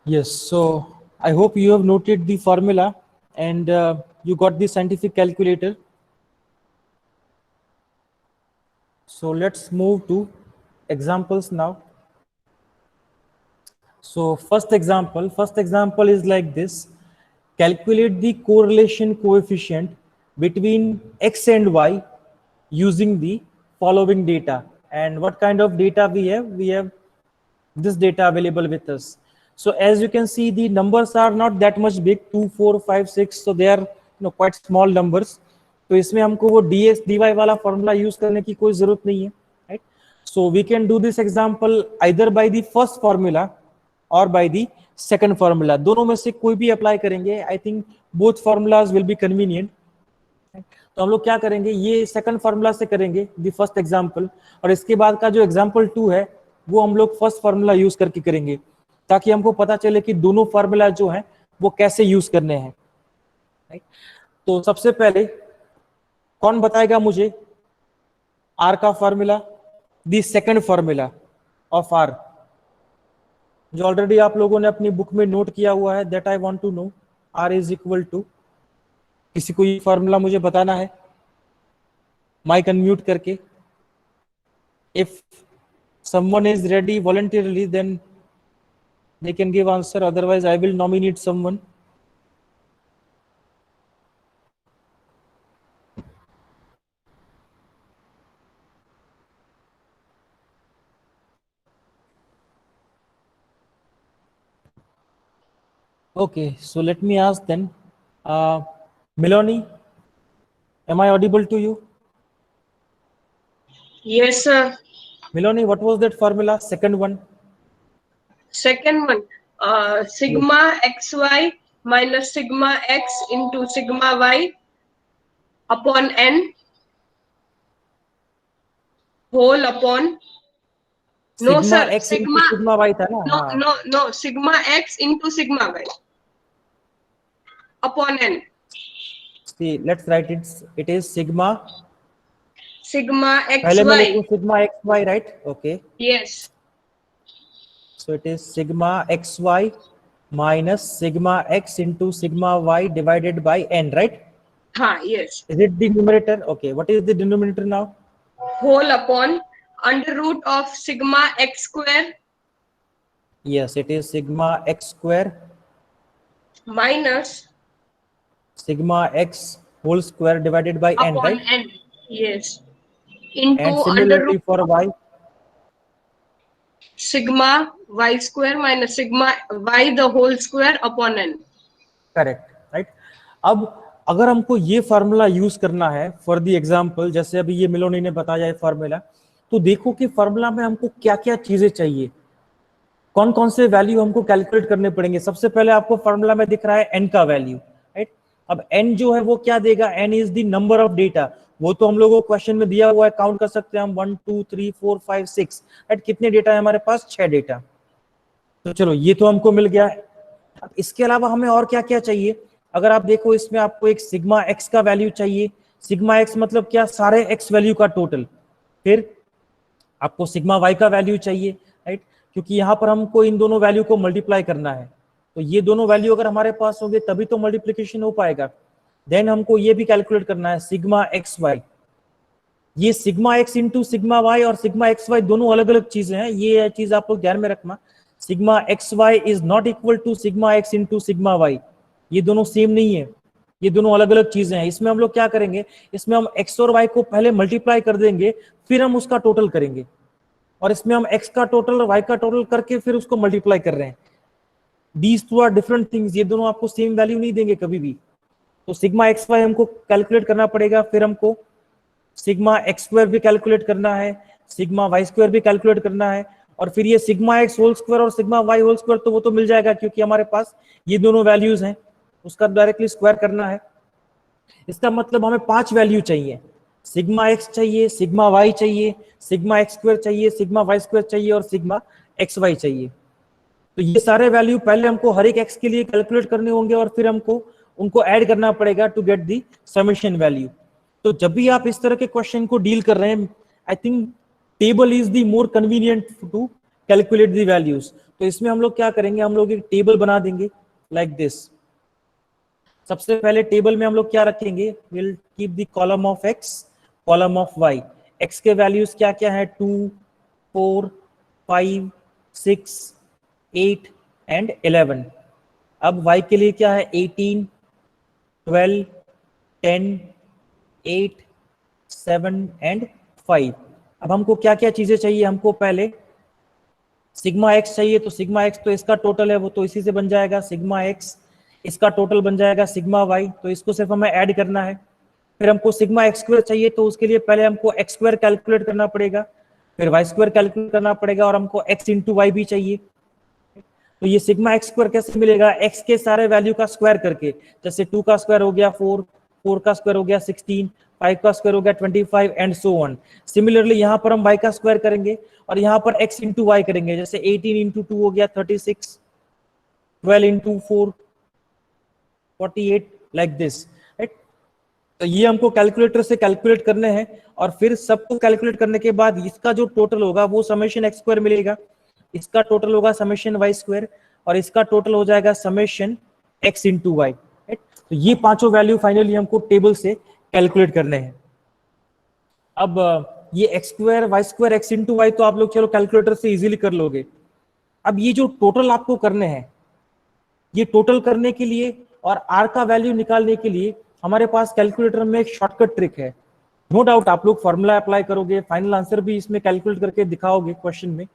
Yes, so I hope you have noted the formula and you got the scientific calculator. So let's move to examples now. So first example is like this. Calculate the correlation coefficient between x and y using the following data. And what kind of data we have? We have this data available with us. So as you can see, the numbers are not that much big, 2, 4, 5, 6. So they are quite small numbers. तो इसमें हमको वो dx dy वाला formula use करने की कोई जरूरत नहीं है, right. So we can do this example either by the first formula और बाय द सेकंड फॉर्मूला, दोनों में से कोई भी अप्लाई करेंगे। I think both formulas will be convenient. तो हम लोग क्या करेंगे, ये सेकंड फॉर्मूला से करेंगे द फर्स्ट एग्जांपल, और इसके बाद का जो एग्जांपल 2 है वो हम लोग फर्स्ट फॉर्मूला यूज करके करेंगे, ताकि हमको पता चले कि दोनों फॉर्मूला जो है वो कैसे यूज करने हैं, राइट। तो सबसे पहले कौन बताएगा मुझे आर का फॉर्मूला? The second formula of r, जो ऑलरेडी आप लोगों ने अपनी बुक में नोट किया हुआ है, that I want to know. R is equal to, किसी को ये फॉर्मूला मुझे बताना है माइक अनम्यूट करके। If someone is ready voluntarily, then they can give answer, otherwise I will nominate someone. Okay, so let me ask then, Melanie, am I audible to you? Yes, sir. Melanie, what was that formula, second one? Second one, sigma xy minus sigma x into sigma y upon n whole upon. No, Sigma sir. x into sigma y था ना? No, हाँ. no. Sigma x into sigma y upon n. See, let's write it. It is sigma. Sigma पहले मैं लिखूं xy. sigma xy, right? Okay. Yes. So it is sigma xy minus sigma x into sigma y divided by n, right? Yes. Is it the numerator? Okay. What is the denominator now? Whole upon under root of sigma x square Yes, it is sigma x square minus sigma x whole square divided by n, upon right? n. Yes. Into And under similarly root for y. sigma y square minus sigma y the whole square upon n. Correct, right. अब अगर हमको ये formula use करना है for the example, जैसे अभी ये मिलोनी ने बताया है फार्मूला, तो देखो कि फार्मूला में हमको क्या क्या चीजें चाहिए, कौन कौन से वैल्यू हमको कैलकुलेट करने पड़ेंगे। सबसे पहले आपको फार्मूला में दिख रहा है एन का वैल्यू, राइट। अब एन जो है वो क्या देगा, n is the number of data. वो तो हम लोगों को क्वेश्चन में दिया हुआ है, काउंट कर सकते हैं हम 1 2 3 4 5 6, राइट। कितने डेटा है हमारे पास, 6 डेटा। तो चलो ये तो हमको मिल गया। अब इसके अलावा हमें और क्या क्या चाहिए, अगर आप देखो इसमें आपको एक सिग्मा एक्स का वैल्यू चाहिए। सिग्मा एक्स मतलब क्या, सारे एक्स वैल्यू का टोटल। फिर आपको सिग्मा वाई का वैल्यू चाहिए, राइट, क्योंकि यहाँ पर हमको इन दोनों वैल्यू को मल्टीप्लाई करना है। तो ये दोनों वैल्यू अगर हमारे पास होंगे तभी तो मल्टीप्लीकेशन हो पाएगा। देन हमको ये भी कैलकुलेट करना है सिग्मा एक्स वाई। ये sigma x into sigma y और सिग्मा एक्स वाई दोनों अलग अलग चीजें हैं, ये चीज आप लोग ध्यान में रखना। Sigma x y is not equal to sigma x into sigma y, ये दोनों सेम नहीं है, ये दोनों अलग अलग चीजें हैं। इसमें हम लोग क्या करेंगे, इसमें हम एक्स और वाई को पहले मल्टीप्लाई कर देंगे, फिर हम उसका टोटल करेंगे। और इसमें हम एक्स का टोटल और वाई का टोटल करके फिर उसको मल्टीप्लाई कर रहे हैं। These two are different things, ये दोनों आपको सेम वैल्यू नहीं देंगे कभी भी। तो सिग्मा एक्स वाई हमको कैलकुलेट करना पड़ेगा, फिर हमको सिग्मा एक्स स्क्वायर भी कैलकुलेट करना है, सिग्मा वाई स्क्वायर भी कैलकुलेट करना है, और फिर ये सिग्मा एक्स होल स्क्वायर और सिग्मा वाई होल स्क्वायर तो वो तो मिल जाएगा क्योंकि हमारे पास ये दोनों वैल्यूज हैं, उसका डायरेक्टली स्क्वायर करना है। इसका मतलब हमें 5 वैल्यू चाहिए, सिग्मा एक्स चाहिए, सिग्मा वाई चाहिए, सिग्मा एक्स स्क्वायर चाहिए, सिग्मा वाई स्क्वायर चाहिए और सिग्मा एक्स वाई चाहिए। तो ये सारे वैल्यू पहले हमको हर एक एक्स के लिए कैलकुलेट करने होंगे और फिर हमको उनको ऐड करना पड़ेगा to get the summation value. तो जब भी आप इस तरह के क्वेश्चन को डील कर रहे हैं, I think table is the more convenient to calculate the values. तो इसमें हम लोग क्या करेंगे, हम लोग एक टेबल बना देंगे लाइक दिस। सबसे पहले टेबल में हम लोग क्या रखेंगे, will keep the column of x, column of y. X के वैल्यूज क्या क्या है, 2 4 5 6 8 एंड 11। अब वाई के लिए क्या है, 18 12 10 8 7 एंड 5। अब हमको क्या क्या चीजें चाहिए, हमको पहले सिग्मा एक्स चाहिए, तो सिग्मा एक्स तो इसका टोटल है, वो तो इसी से बन जाएगा। सिग्मा एक्स इसका टोटल बन जाएगा सिग्मा वाई, तो इसको सिर्फ हमें ऐड करना है। फिर हमको सिग्मा एक्स स्क्वायर चाहिए, तो उसके लिए पहले हमको एक्स स्क्वायर कैलकुलेट करना पड़ेगा, फिर वाई स्क्वायर कैलकुलेट करना पड़ेगा, और हमको एक्स इंटू वाई भी चाहिए। तो ये सिग्मा एक्स स्क्वायर कैसे मिलेगा, एक्स के सारे वैल्यू का स्क्वायर करके, जैसे 2 का स्क्वायर हो गया 4, 4 का स्क्वायर हो गया 16, 5 का स्क्वायर हो गया 25 एंड सो ऑन। सिमिलरली यहाँ पर हम y का स्क्वायर करेंगे और यहाँ पर x इंटू वाई करेंगे, जैसे 18 इंटू 2 हो गया 36, 12 इंटू 4 48, लाइक दिस, राइट। तो ये हमको कैलकुलेटर से कैलकुलेट करने हैं, और फिर सबको कैलकुलेट करने के बाद इसका जो टोटल होगा वो समेशन एक्स स्क्वायर मिलेगा, इसका टोटल होगा समेशन वाई स्क्वायर, और इसका टोटल हो जाएगा समेशन एक्स इंटू वाई। तो ये पांचों वैल्यू फाइनली हमको टेबल से कैलकुलेट करने हैं। अब ये x square y square x into y तो आप लोग चलो कैलकुलेटर से इजीली कर लोगे। अब ये जो टोटल आपको करने हैं, ये टोटल करने के लिए और आर का वैल्यू निकालने के लिए हमारे पास कैलकुलेटर में एक शॉर्टकट ट्रिक है। नो डाउट आप लोग फॉर्मूला अप्लाई करोगे, फाइनल आंसर भी इसमें कैलकुलेट करके दिखाओगे क्वेश्चन में,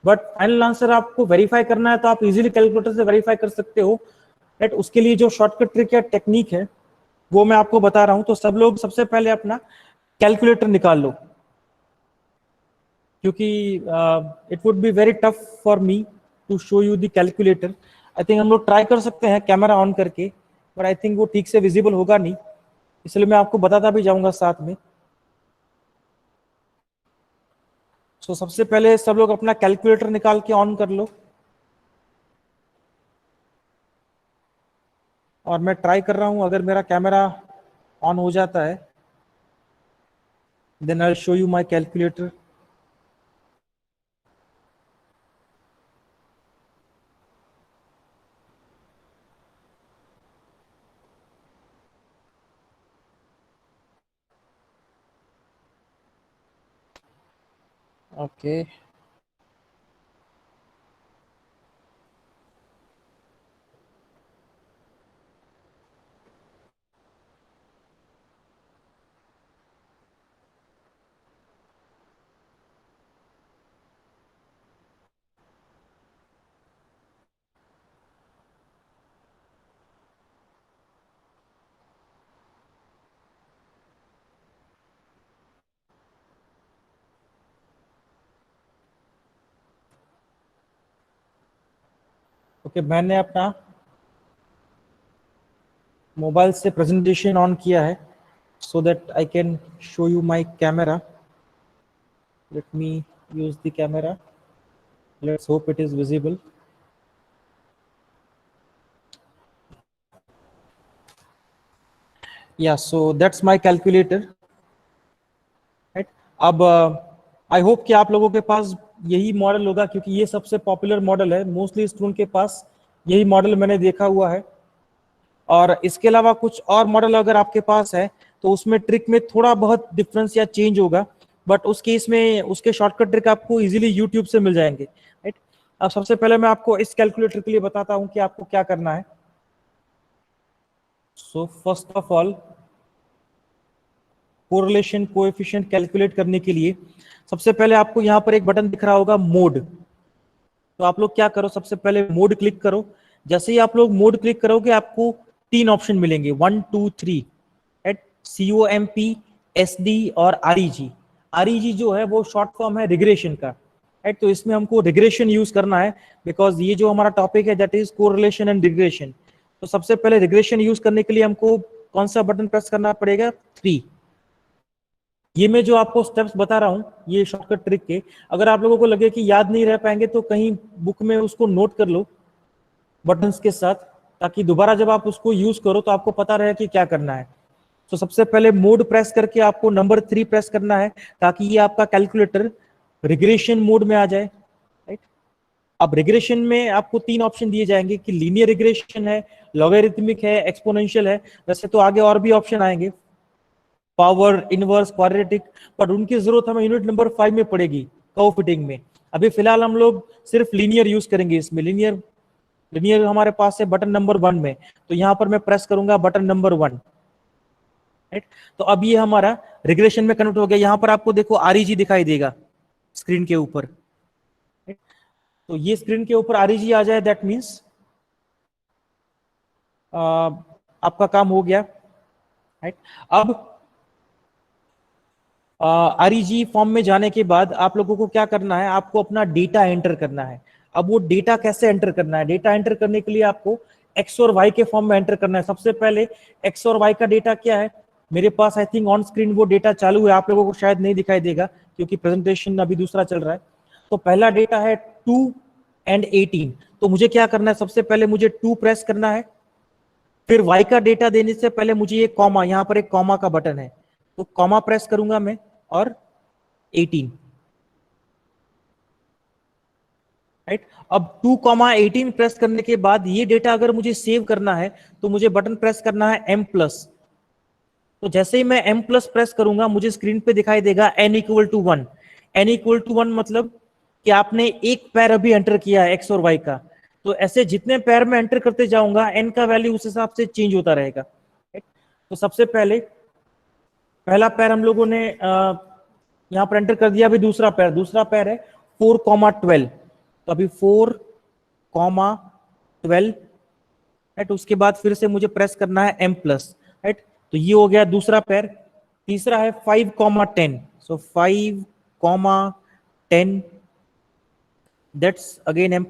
बट फाइनल आंसर आपको वेरीफाई करना है तो आप इजीली कैलकुलेटर से वेरीफाई कर सकते हो। राइट, उसके लिए जो शॉर्टकट ट्रिक या टेक्निक है वो मैं आपको बता रहा हूं। तो सब लोग सबसे पहले अपना कैलकुलेटर निकाल लो, क्योंकि it would be very tough for me to show you the calculator. I think हम लोग ट्राई कर सकते हैं कैमरा ऑन करके, बट आई थिंक वो ठीक से विजिबल होगा नहीं, इसलिए मैं आपको बताता भी जाऊंगा साथ में। सो सबसे पहले सब लोग अपना कैलकुलेटर निकाल के ऑन कर लो, और मैं ट्राई कर रहा हूं, अगर मेरा कैमरा ऑन हो जाता है then I will show you my calculator. Okay, okay, मैंने अपना मोबाइल से प्रेजेंटेशन ऑन किया है so that I can show you my camera. Let me use the camera. Let's hope it is visible. Yeah, so that's my calculator. Right? अब I hope कि आप लोगों के पास यही मॉडल होगा, क्योंकि ये सबसे पॉपुलर मॉडल है, मोस्टली स्टूडेंट के पास यही मॉडल मैंने देखा हुआ है। और इसके अलावा कुछ और मॉडल अगर आपके पास है तो उसमें ट्रिक में थोड़ा बहुत डिफरेंस या चेंज होगा, बट उस केस में उसके शॉर्टकट ट्रिक आपको इजीली यूट्यूब से मिल जाएंगे। राइट, अब सबसे पहले मैं आपको इस कैलकुलेटर के लिए बताता हूं कि आपको क्या करना है। So first of all, correlation coefficient calculate करने के लिए सबसे पहले आपको यहाँ पर एक बटन दिख रहा होगा मोड। तो आप लोग क्या करो, सबसे पहले मोड क्लिक करो। जैसे ही आप लोग मोड क्लिक करोगे आपको तीन ऑप्शन मिलेंगे, 1 2 3, एट COMP, SD और REG। REG जो है वो शॉर्ट फॉर्म है रिग्रेशन का। राइट, तो इसमें हमको रिग्रेशन यूज करना है, बिकॉज ये जो हमारा टॉपिक है that is correlation and regression. तो सबसे पहले रिग्रेशन यूज करने के लिए हमको कौन सा बटन प्रेस करना पड़ेगा, 3। ये मैं जो आपको स्टेप्स बता रहा हूँ ये शॉर्टकट ट्रिक के, अगर आप लोगों को लगे कि याद नहीं रह पाएंगे तो कहीं बुक में उसको नोट कर लो बटन्स के साथ, ताकि दोबारा जब आप उसको यूज करो तो आपको पता रहे कि क्या करना है। तो सबसे पहले मोड प्रेस करके आपको नंबर 3 प्रेस करना है, ताकि ये आपका कैलकुलेटर रिग्रेशन मोड में आ जाए। राइट, अब रिग्रेशन में आपको तीन ऑप्शन दिए जाएंगे कि लीनियर रिग्रेशन है, लॉगरिथमिक है, एक्सपोनेंशियल है। वैसे तो आगे और भी ऑप्शन आएंगे, पावर, इनवर्स, क्वाड्रेटिक, पर उनकी जरूरत हमें यूनिट नंबर 5 में पड़ेगी कर्व फिटिंग में। अभी फिलहाल हम लोग सिर्फ लीनियर यूज करेंगे इसमें। लीनियर हमारे पास है बटन नंबर 1 में, तो यहां पर मैं प्रेस करूंगा बटन नंबर 1। राइट, तो अब ये हमारा रिग्रेशन में कन्वर्ट हो गया। यहां पर आपको देखो REG दिखाई देगा स्क्रीन के ऊपर। तो ये स्क्रीन के ऊपर REG आ जाए दैट मीन्स आपका काम हो गया। राइट, अब REG फॉर्म में जाने के बाद आप लोगों को क्या करना है, आपको अपना डेटा एंटर करना है। अब वो डेटा कैसे एंटर करना है, डेटा एंटर करने के लिए आपको एक्स और वाई के फॉर्म में एंटर करना है। सबसे पहले एक्स और वाई का डेटा क्या है, मेरे पास आई थिंक ऑन स्क्रीन वो डेटा चालू है, आप लोगों को शायद नहीं दिखाई देगा क्योंकि प्रेजेंटेशन अभी दूसरा चल रहा है। तो पहला डेटा है 2 and 18। तो मुझे क्या करना है, सबसे पहले मुझे 2 प्रेस करना है। फिर y का डेटा देने से पहले मुझे ये कॉमा, यहाँ पर एक कॉमा का बटन है, तो कॉमा प्रेस करूंगा मैं और 18, राइट। अब 2,18 प्रेस करने के बाद ये डेटा अगर मुझे सेव करना है तो मुझे बटन प्रेस करना है M+। तो जैसे ही मैं M+ प्रेस करूंगा मुझे स्क्रीन पे दिखाई देगा n = 1। n = 1 मतलब कि आपने एक पैर अभी एंटर किया है x और y का, तो ऐसे जितने पैर में एंटर करते जाऊंगा n का वैल्यू उस हिसाब से चेंज होता रहेगा। तो सबसे पहले पहला पैर हम लोगों ने यहाँ पर एंटर कर दिया। अभी दूसरा पैर है 4,12, तो अभी 4,12, राइट। उसके बाद फिर से मुझे प्रेस करना है M+, राइट। तो ये हो गया दूसरा पैर। तीसरा है 5,10, सो 5,10, दैट्स अगेन M+।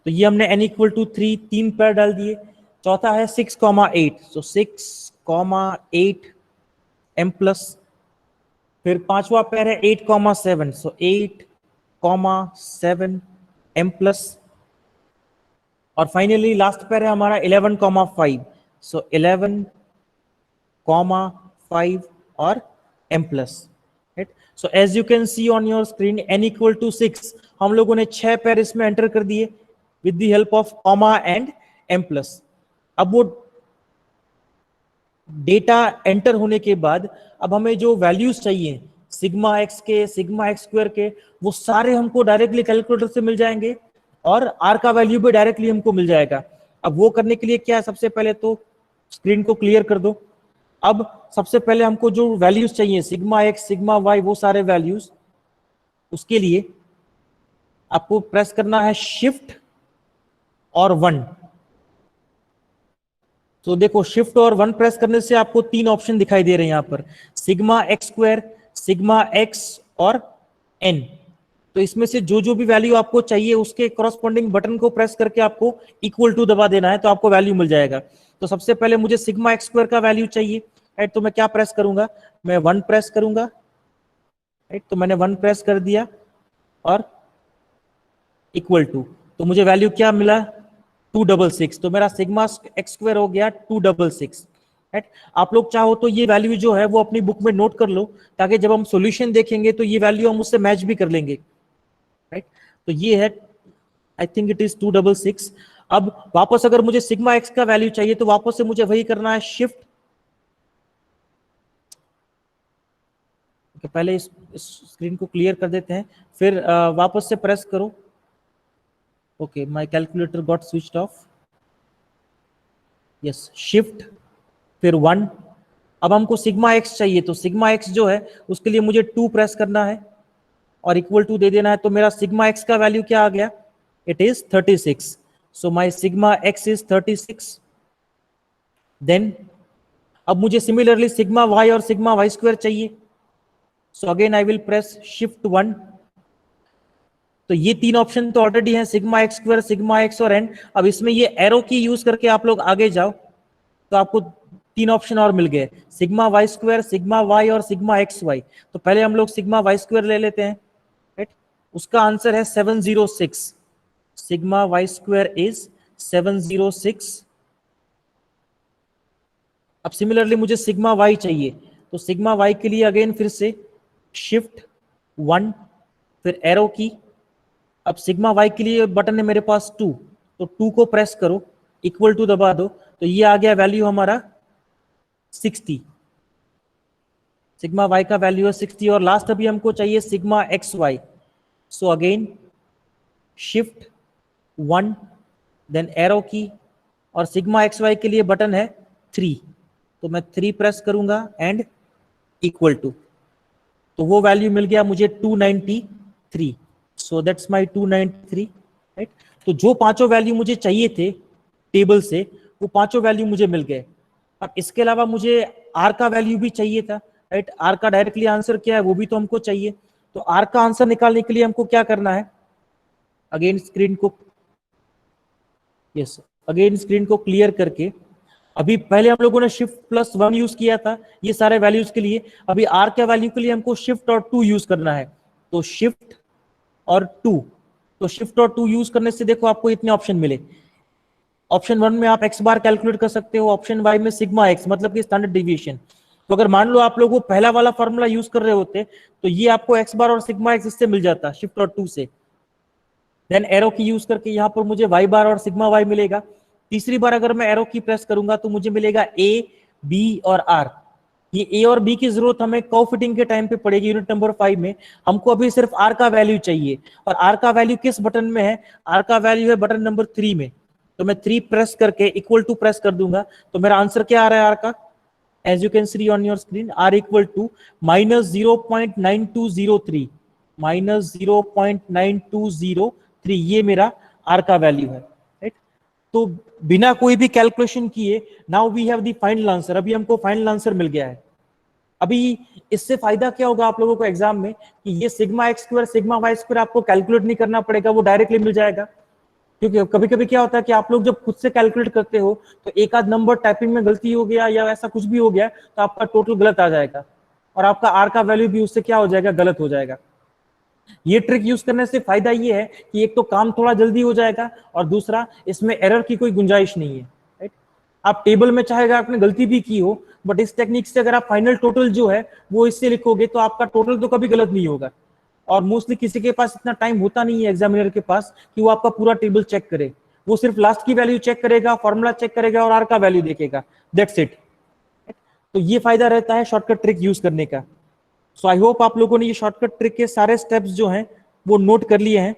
तो ये हमने n = 3, 3 पैर डाल दिए। चौथा है 6,8, सो 6,8 M+। फिर पांचवा पैर है 8,7, सो 8,7 M+। और फाइनली लास्ट पैर है हमारा 11,5, सो 11,5 और M+, right. So as you can see on your screen n = 6, हम लोगों ने 6 पैर इसमें एंटर कर दिए with the help of comma and M+। अब वो डेटा एंटर होने के बाद अब हमें जो वैल्यूज चाहिए सिग्मा एक्स के, सिग्मा एक्स स्क्वायर के, वो सारे हमको डायरेक्टली कैलकुलेटर से मिल जाएंगे और आर का वैल्यू भी डायरेक्टली हमको मिल जाएगा। अब वो करने के लिए क्या है, सबसे पहले तो स्क्रीन को क्लियर कर दो। अब सबसे पहले हमको जो वैल्यूज चाहिए सिग्मा एक्स, सिग्मा वाई, वो सारे वैल्यूज, उसके लिए आपको प्रेस करना है शिफ्ट और 1। तो देखो शिफ्ट और 1 प्रेस करने से आपको 3 ऑप्शन दिखाई दे रहे हैं यहाँ पर, sigma x square, sigma x और n। तो इसमें से जो जो भी वैल्यू आपको चाहिए उसके करस्पॉन्डिंग बटन को प्रेस करके आपको इक्वल टू दबा देना है, तो आपको वैल्यू मिल जाएगा। तो सबसे पहले मुझे सिग्मा एक्स स्क्वायर का वैल्यू चाहिए, राइट। तो मैं क्या प्रेस करूंगा, मैं 1 प्रेस करूंगा, राइट। तो मैंने 1 प्रेस कर दिया और इक्वल टू, तो मुझे वैल्यू क्या मिला, 266। तो मेरा सिग्मा एक्स स्क्वायर हो गया 266, राइट। आप लोग चाहो तो ये वैल्यू जो है वो अपनी बुक में नोट कर लो, ताकि जब हम सॉल्यूशन देखेंगे तो ये वैल्यू हम उससे मैच भी कर लेंगे, राइट। तो ये है, आई थिंक इट इज 266। अब वापस अगर मुझे सिग्मा एक्स का वैल्यू चाहिए तो वापस से मुझे वही करना है, शिफ्ट, पहले इस स्क्रीन को क्लियर कर देते हैं, फिर वापस से प्रेस करो। Okay, my calculator got switched off, yes, shift फिर 1। अब हमको सिग्मा एक्स चाहिए, तो सिग्मा एक्स जो है उसके लिए मुझे 2 प्रेस करना है और इक्वल टू दे देना है। तो मेरा सिग्मा एक्स का वैल्यू क्या आ गया, it is 36। So my sigma x is 36। Then अब मुझे सिमिलरली सिग्मा वाई और सिग्मा वाई स्क्वायर चाहिए, so again I will press shift 1। तो ये 3 ऑप्शन तो ऑलरेडी हैं, sigma x square, sigma x और n। अब इसमें ये एरो की यूज करके आप लोग आगे जाओ तो आपको 3 ऑप्शन और मिल गए, sigma y square, sigma y और सिग्मा एक्स वाई। तो पहले हम लोग सिग्मा वाई स्क्वायर ले लेते हैं, राइट। उसका आंसर है 706, सिग्मा वाई स्क्वायर इज 706। अब सिमिलरली मुझे सिग्मा वाई चाहिए, तो सिग्मा वाई के लिए अगेन फिर से शिफ्ट 1 फिर एरो की। अब सिग्मा वाई के लिए बटन है मेरे पास 2, तो 2 को प्रेस करो, इक्वल टू दबा दो, तो ये आ गया वैल्यू हमारा 60। सिग्मा वाई का वैल्यू है 60। और लास्ट अभी हमको चाहिए sigma x y, so again shift 1 then arrow key, और सिग्मा एक्स वाई के लिए बटन है 3, तो मैं 3 प्रेस करूंगा एंड इक्वल टू, तो वो वैल्यू मिल गया मुझे 293। So that's my 293, right. तो जो पांचों वैल्यू मुझे चाहिए थे टेबल से, वो पांचों वैल्यू मुझे मिल गए। अब इसके अलावा मुझे आर का वैल्यू भी चाहिए था, राइट। आर का डायरेक्टली आंसर क्या है वो भी तो हमको चाहिए। तो आर का आंसर निकालने के लिए हमको क्या करना है, अगेन स्क्रीन को, यस, अगेन स्क्रीन को क्लियर करके, अभी पहले हम लोगों ने शिफ्ट प्लस 1 यूज किया था ये सारे वैल्यूज के लिए, अभी आर के वैल्यू के लिए हमको शिफ्ट और 2 यूज करना है। तो शिफ्ट और 2, तो शिफ्ट और 2 यूज करने से देखो आपको इतने ऑप्शन मिले। ऑप्शन 1 में आप x बार कैलकुलेट कर सकते हो, ऑप्शन y में सिग्मा x मतलब कि स्टैंडर्ड डिविएशन। तो अगर मान लो आप लोग वो पहला वाला फॉर्मूला यूज कर रहे होते तो ये आपको x बार और सिग्मा x इससे मिल जाता, शिफ्ट और 2 से। देन एरो की यूज करके यहाँ पर मुझे y बार और सिग्मा y मिलेगा। तीसरी बार अगर मैं एरो की प्रेस करूंगा तो मुझे मिलेगा a, b और r। ये a और b की जरूरत हमें कर्व फिटिंग के टाइम पे पड़ेगी यूनिट नंबर 5 में। हमको अभी सिर्फ r का वैल्यू चाहिए, और r का वैल्यू किस बटन में है? r का वैल्यू है बटन नंबर 3 में। तो मैं 3 प्रेस करके इक्वल टू प्रेस कर दूंगा, तो मेरा आंसर क्या आ रहा है r का? As you can see on your screen, r equal to -0.9203, -0.9203, ये मेरा r का वैल्यू है, राइट। तो बिना कोई भी कैलकुलेशन किए now we have the final answer. अभी हमको फाइनल आंसर मिल गया है। अभी इससे फायदा क्या होगा आप लोगों को एग्जाम में कि ये sigma x square sigma y square आपको कैलकुलेट नहीं करना पड़ेगा, वो डायरेक्टली मिल जाएगा। क्योंकि कभी कभी क्या होता है कि आप लोग जब खुद से कैलकुलेट करते हो तो एक आध नंबर टाइपिंग में गलती हो गया या ऐसा कुछ भी हो गया तो आपका टोटल गलत आ जाएगा, और आपका आर का वैल्यू भी उससे क्या हो जाएगा? गलत हो जाएगा। ये ट्रिक यूज करने से फायदा ये है कि एक तो काम थोड़ा जल्दी हो जाएगा, और दूसरा इसमें एरर की कोई गुंजाइश नहीं है, राइट। आप टेबल में चाहेगा आपने गलती भी की हो, बट इस टेक्निक से अगर आप फाइनल टोटल जो है वो इससे लिखोगे तो आपका टोटल तो कभी गलत नहीं होगा। और मोस्टली किसी के पास इतना टाइम होता नहीं है एग्जामिनर के पास कि वो आपका पूरा टेबल चेक करे। वो सिर्फ लास्ट की वैल्यू चेक करेगा, फॉर्मूला चेक करेगा और आर का वैल्यू देखेगा, दैट्स इट। तो ये फायदा रहता है शॉर्टकट ट्रिक यूज करने का। सो आई होप आप लोगों ने ये शॉर्टकट ट्रिक के सारे स्टेप्स जो हैं वो नोट कर लिए हैं।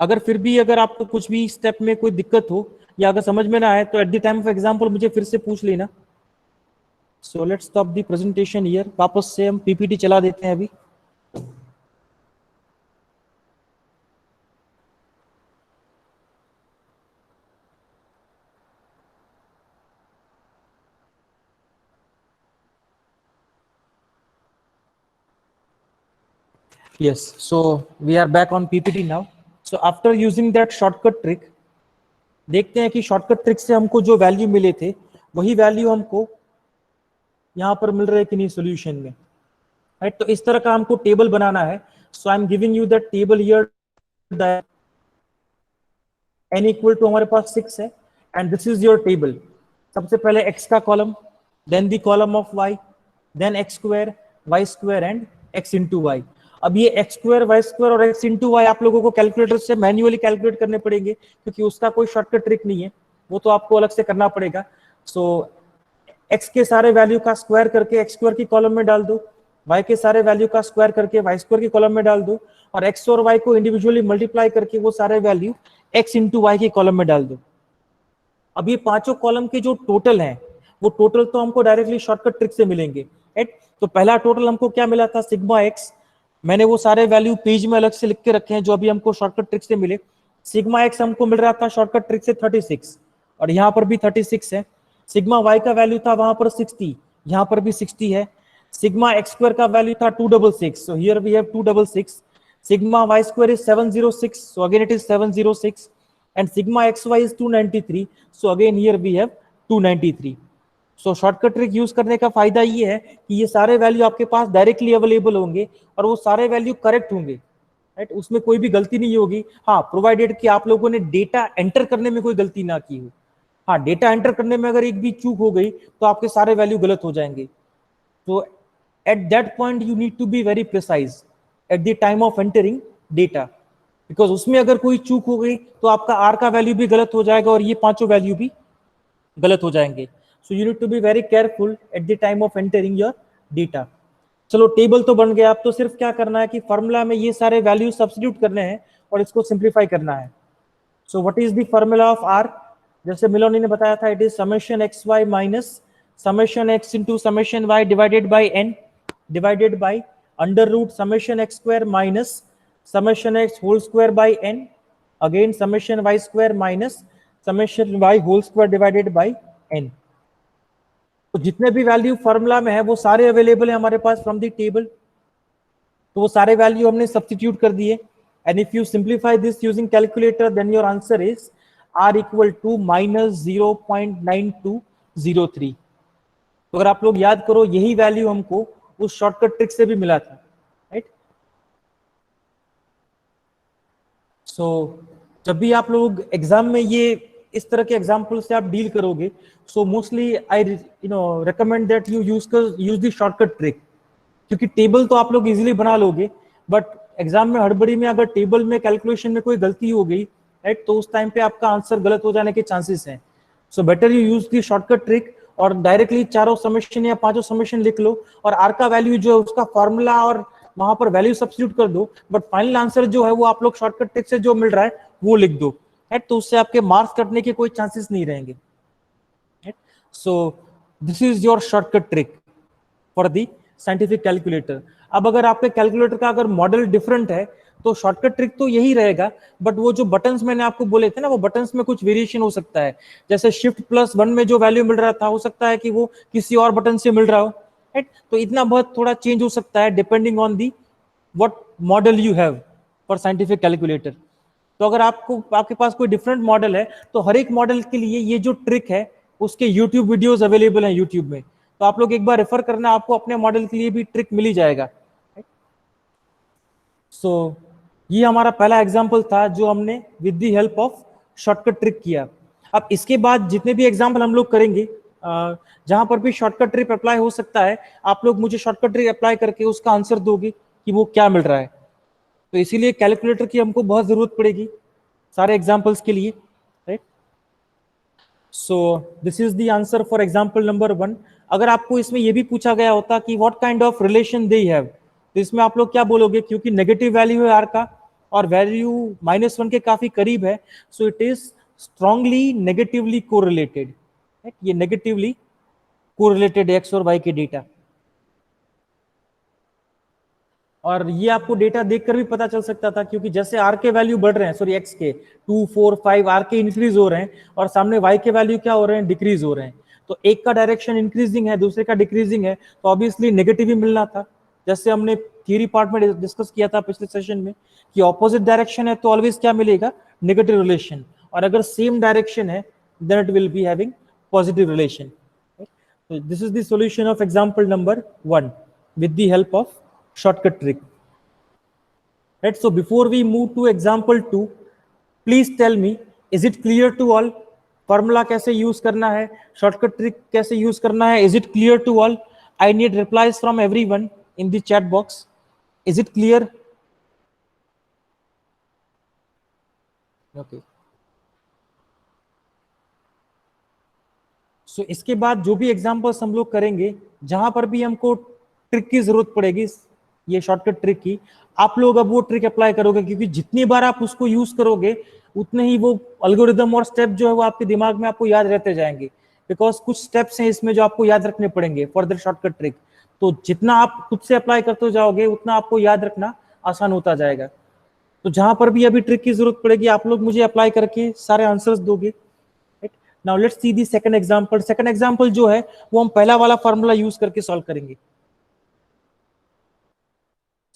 अगर फिर भी अगर आपको कुछ भी स्टेप में कोई दिक्कत हो या अगर समझ में ना आए तो eight the time of example मुझे फिर से पूछ लेना। So let's stop the presentation here. वापस से हम पीपीटी चला देते हैं अभी। Yes, so we are back on PPT now. So after using that shortcut trick, देखते हैं कि शॉर्टकट ट्रिक से हमको जो वैल्यू मिले थे वही वैल्यू हमको यहाँ पर मिल रहे हैं कि नहीं सॉल्यूशन में, राइट। तो इस तरह का हमको टेबल बनाना है। So I am giving you that table here. n equal to हमारे पास 6 है and this is your table. सबसे पहले x का column, then the column of y, then x square, y square and x into y. अब ये x square, y square और x into y आप लोगों को कैलकुलेटर से मैन्युअली कैलकुलेट करने पड़ेंगे, क्योंकि उसका कोई शॉर्टकट ट्रिक नहीं है, वो तो आपको अलग से करना पड़ेगा। सो x के सारे वैल्यू का स्क्वायर करके x स्क्वायर की कॉलम में डाल दो, y के सारे वैल्यू का स्क्वायर करके y स्क्वायर की कॉलम में डाल दो, और x और y को इंडिविजुअली मल्टीप्लाई करके वो सारे वैल्यू x इंटू वाई की कॉलम में डाल दो। अब ये पांचों कॉलम के जो टोटल हैं वो टोटल तो हमको डायरेक्टली शॉर्टकट ट्रिक से मिलेंगे, राइट। तो पहला टोटल हमको क्या मिला था? Sigma x। मैंने वो सारे वैल्यू पेज में अलग से लिख के रखे हैं जो अभी हमको शॉर्टकट ट्रिक से मिले। सिग्मा x हमको मिल रहा था शॉर्टकट ट्रिक से 36, और यहाँ पर भी 36 है। सिग्मा y का वैल्यू था वहां पर 60, यहाँ पर भी 60 है। सिग्मा x स्क्वायर का वैल्यू था 266, so here we have 266। Sigma y square is 706, so again it is 706, and sigma xy is 293, so again here we have 293। so shortcut trick use करने का फायदा ये है कि ये सारे वैल्यू आपके पास डायरेक्टली अवेलेबल होंगे और वो सारे वैल्यू करेक्ट होंगे, राइट। उसमें कोई भी गलती नहीं होगी। हाँ, प्रोवाइडेड कि आप लोगों ने डेटा एंटर करने में कोई गलती ना की हो। हाँ, डेटा एंटर करने में अगर एक भी चूक हो गई तो आपके सारे वैल्यू गलत हो जाएंगे। तो at that point you need to be very precise at the time of entering data, because उसमें अगर कोई चूक हो गई तो आपका आर का वैल्यू भी गलत हो जाएगा और ये पांचों वैल्यू भी गलत हो जाएंगे। So you need to be very careful at the time of entering your data. चलो, टेबल तो बन गया। अब तो सिर्फ क्या करना है कि फॉर्मूला में ये सारे वैल्यू सब्स्टिट्यूट करने हैं और इसको सिंप्लीफाई करना है। So what is the formula of r? जैसे मिलोनी ने बताया था, it is summation x y minus summation x into summation y divided by n divided by under root summation x square minus summation x whole square by n, again summation y square minus summation y whole square divided by n। तो जितने भी value formula में है वो सारे available है हमारे पास from the table. तो वो सारे वैल्यू हमने सब्स्टिट्यूट कर दिए, and if you simplify this using calculator then your answer is r equal to -0.9203। तो अगर आप लोग याद करो, यही वैल्यू हमको उस शॉर्टकट ट्रिक से भी मिला था, राइट। सो जब भी आप लोग एग्जाम में ये इस तरह के एग्जाम्पल से आप डील करोगे, so mostly I recommend that you use the shortcut trick, क्योंकि टेबल तो आप लोग इजीली बना लोगे, बट एग्जाम में हड़बड़ी में अगर टेबल में कैलकुलेशन में कोई गलती हो गई, राइट, तो उस टाइम पे आपका आंसर गलत हो जाने के चांसेस हैं। So better you use the shortcut trick और डायरेक्टली चारों समेशन या पांचों समेशन लिख लो और आर का वैल्यू जो है उसका फॉर्मूला और वहां पर वैल्यू सब्स्टिट्यूट कर दो, बट फाइनल आंसर जो है वो आप लोग शॉर्टकट ट्रिक से जो मिल रहा है वो लिख दो, राइट, तो उससे आपके मार्क्स कटने के कोई चांसेस नहीं रहेंगे, right. So this is your shortcut trick for the scientific calculator. अब अगर आपके कैलकुलेटर का अगर मॉडल डिफरेंट है तो शॉर्टकट ट्रिक तो यही रहेगा, बट वो जो बटन्स मैंने आपको बोले थे ना, वो बटन्स में कुछ वेरिएशन हो सकता है। जैसे Shift+1 में जो वैल्यू मिल रहा था, हो सकता है कि वो किसी और बटन से मिल रहा हो, राइट। तो इतना बहुत थोड़ा चेंज हो सकता है depending on the what model you have for scientific calculator. तो अगर आपके पास कोई डिफरेंट मॉडल है तो हर एक मॉडल के लिए ये जो ट्रिक है उसके यूट्यूब वीडियोस अवेलेबल हैं यूट्यूब में, तो आप लोग एक बार रेफर करना, आपको अपने मॉडल के लिए भी ट्रिक मिल ही जाएगा। सो ये हमारा पहला एग्जांपल था जो हमने with the help of shortcut trick किया। अब इसके बाद जितने भी एग्जांपल हम लोग करेंगे जहां पर भी शॉर्टकट ट्रिक अप्लाई हो सकता है, आप लोग मुझे शॉर्टकट ट्रिक अप्लाई करके उसका आंसर दोगे कि वो क्या मिल रहा है। तो इसीलिए कैलकुलेटर की हमको बहुत जरूरत पड़ेगी सारे एग्जांपल्स के लिए, right. So this is the answer for example number 1। अगर आपको इसमें ये भी पूछा गया होता कि what kind of relation they have, तो इसमें आप लोग क्या बोलोगे? क्योंकि नेगेटिव वैल्यू है आर का और वैल्यू -1 के काफी करीब है, so it is strongly negatively correlated, right. ये नेगेटिवली कोरिलेटेड एक्स और वाई के डेटा, और ये आपको डेटा देखकर भी पता चल सकता था, क्योंकि जैसे आर के वैल्यू बढ़ रहे हैं, सॉरी एक्स के 2, 4, 5 आर के इंक्रीज हो रहे हैं और सामने वाई के वैल्यू क्या हो रहे हैं? डिक्रीज हो रहे हैं। तो एक का डायरेक्शन इंक्रीजिंग है, दूसरे का डिक्रीजिंग है, तो ऑब्वियसली नेगेटिव ही मिलना था। जैसे हमने थियरी पार्ट में डिस्कस किया था पिछले सेशन में कि ऑपोजिट डायरेक्शन है तो ऑलवेज क्या मिलेगा? नेगेटिव रिलेशन, और अगर सेम डायरेक्शन है then it will be having positive relation. So this is the solution of example number 1 with the help of shortcut trick, right? So before we move to example 2, please tell me, is it clear to all? Formula कैसे use करना है, shortcut trick कैसे use करना है, is it clear to all? I need replies from everyone in the chat box. Is it clear? Okay. सो इसके बाद जो भी एग्जांपल्स हम लोग करेंगे जहां पर भी हमको ट्रिक की जरूरत पड़ेगी, ये शॉर्टकट ट्रिक की, आप लोग अब वो ट्रिक अप्लाई करोगे, क्योंकि जितनी बार आप उसको यूज करोगे उतने ही वो एल्गोरिदम और स्टेप जो है वो आपके दिमाग में आपको याद रहते जाएंगे, बिकॉज कुछ स्टेप्स हैं इसमें जो आपको याद रखने पड़ेंगे फॉर द शॉर्टकट ट्रिक। तो जितना आप खुद से अप्लाई करते जाओगे उतना आपको याद रखना आसान होता जाएगा। तो जहां पर भी अभी ट्रिक की जरूरत पड़ेगी आप लोग मुझे अप्लाई करके सारे आंसर्स दोगे। Now let's see the second example. Second example जो है वो हम पहला वाला फॉर्मूला यूज करके सॉल्व करेंगे।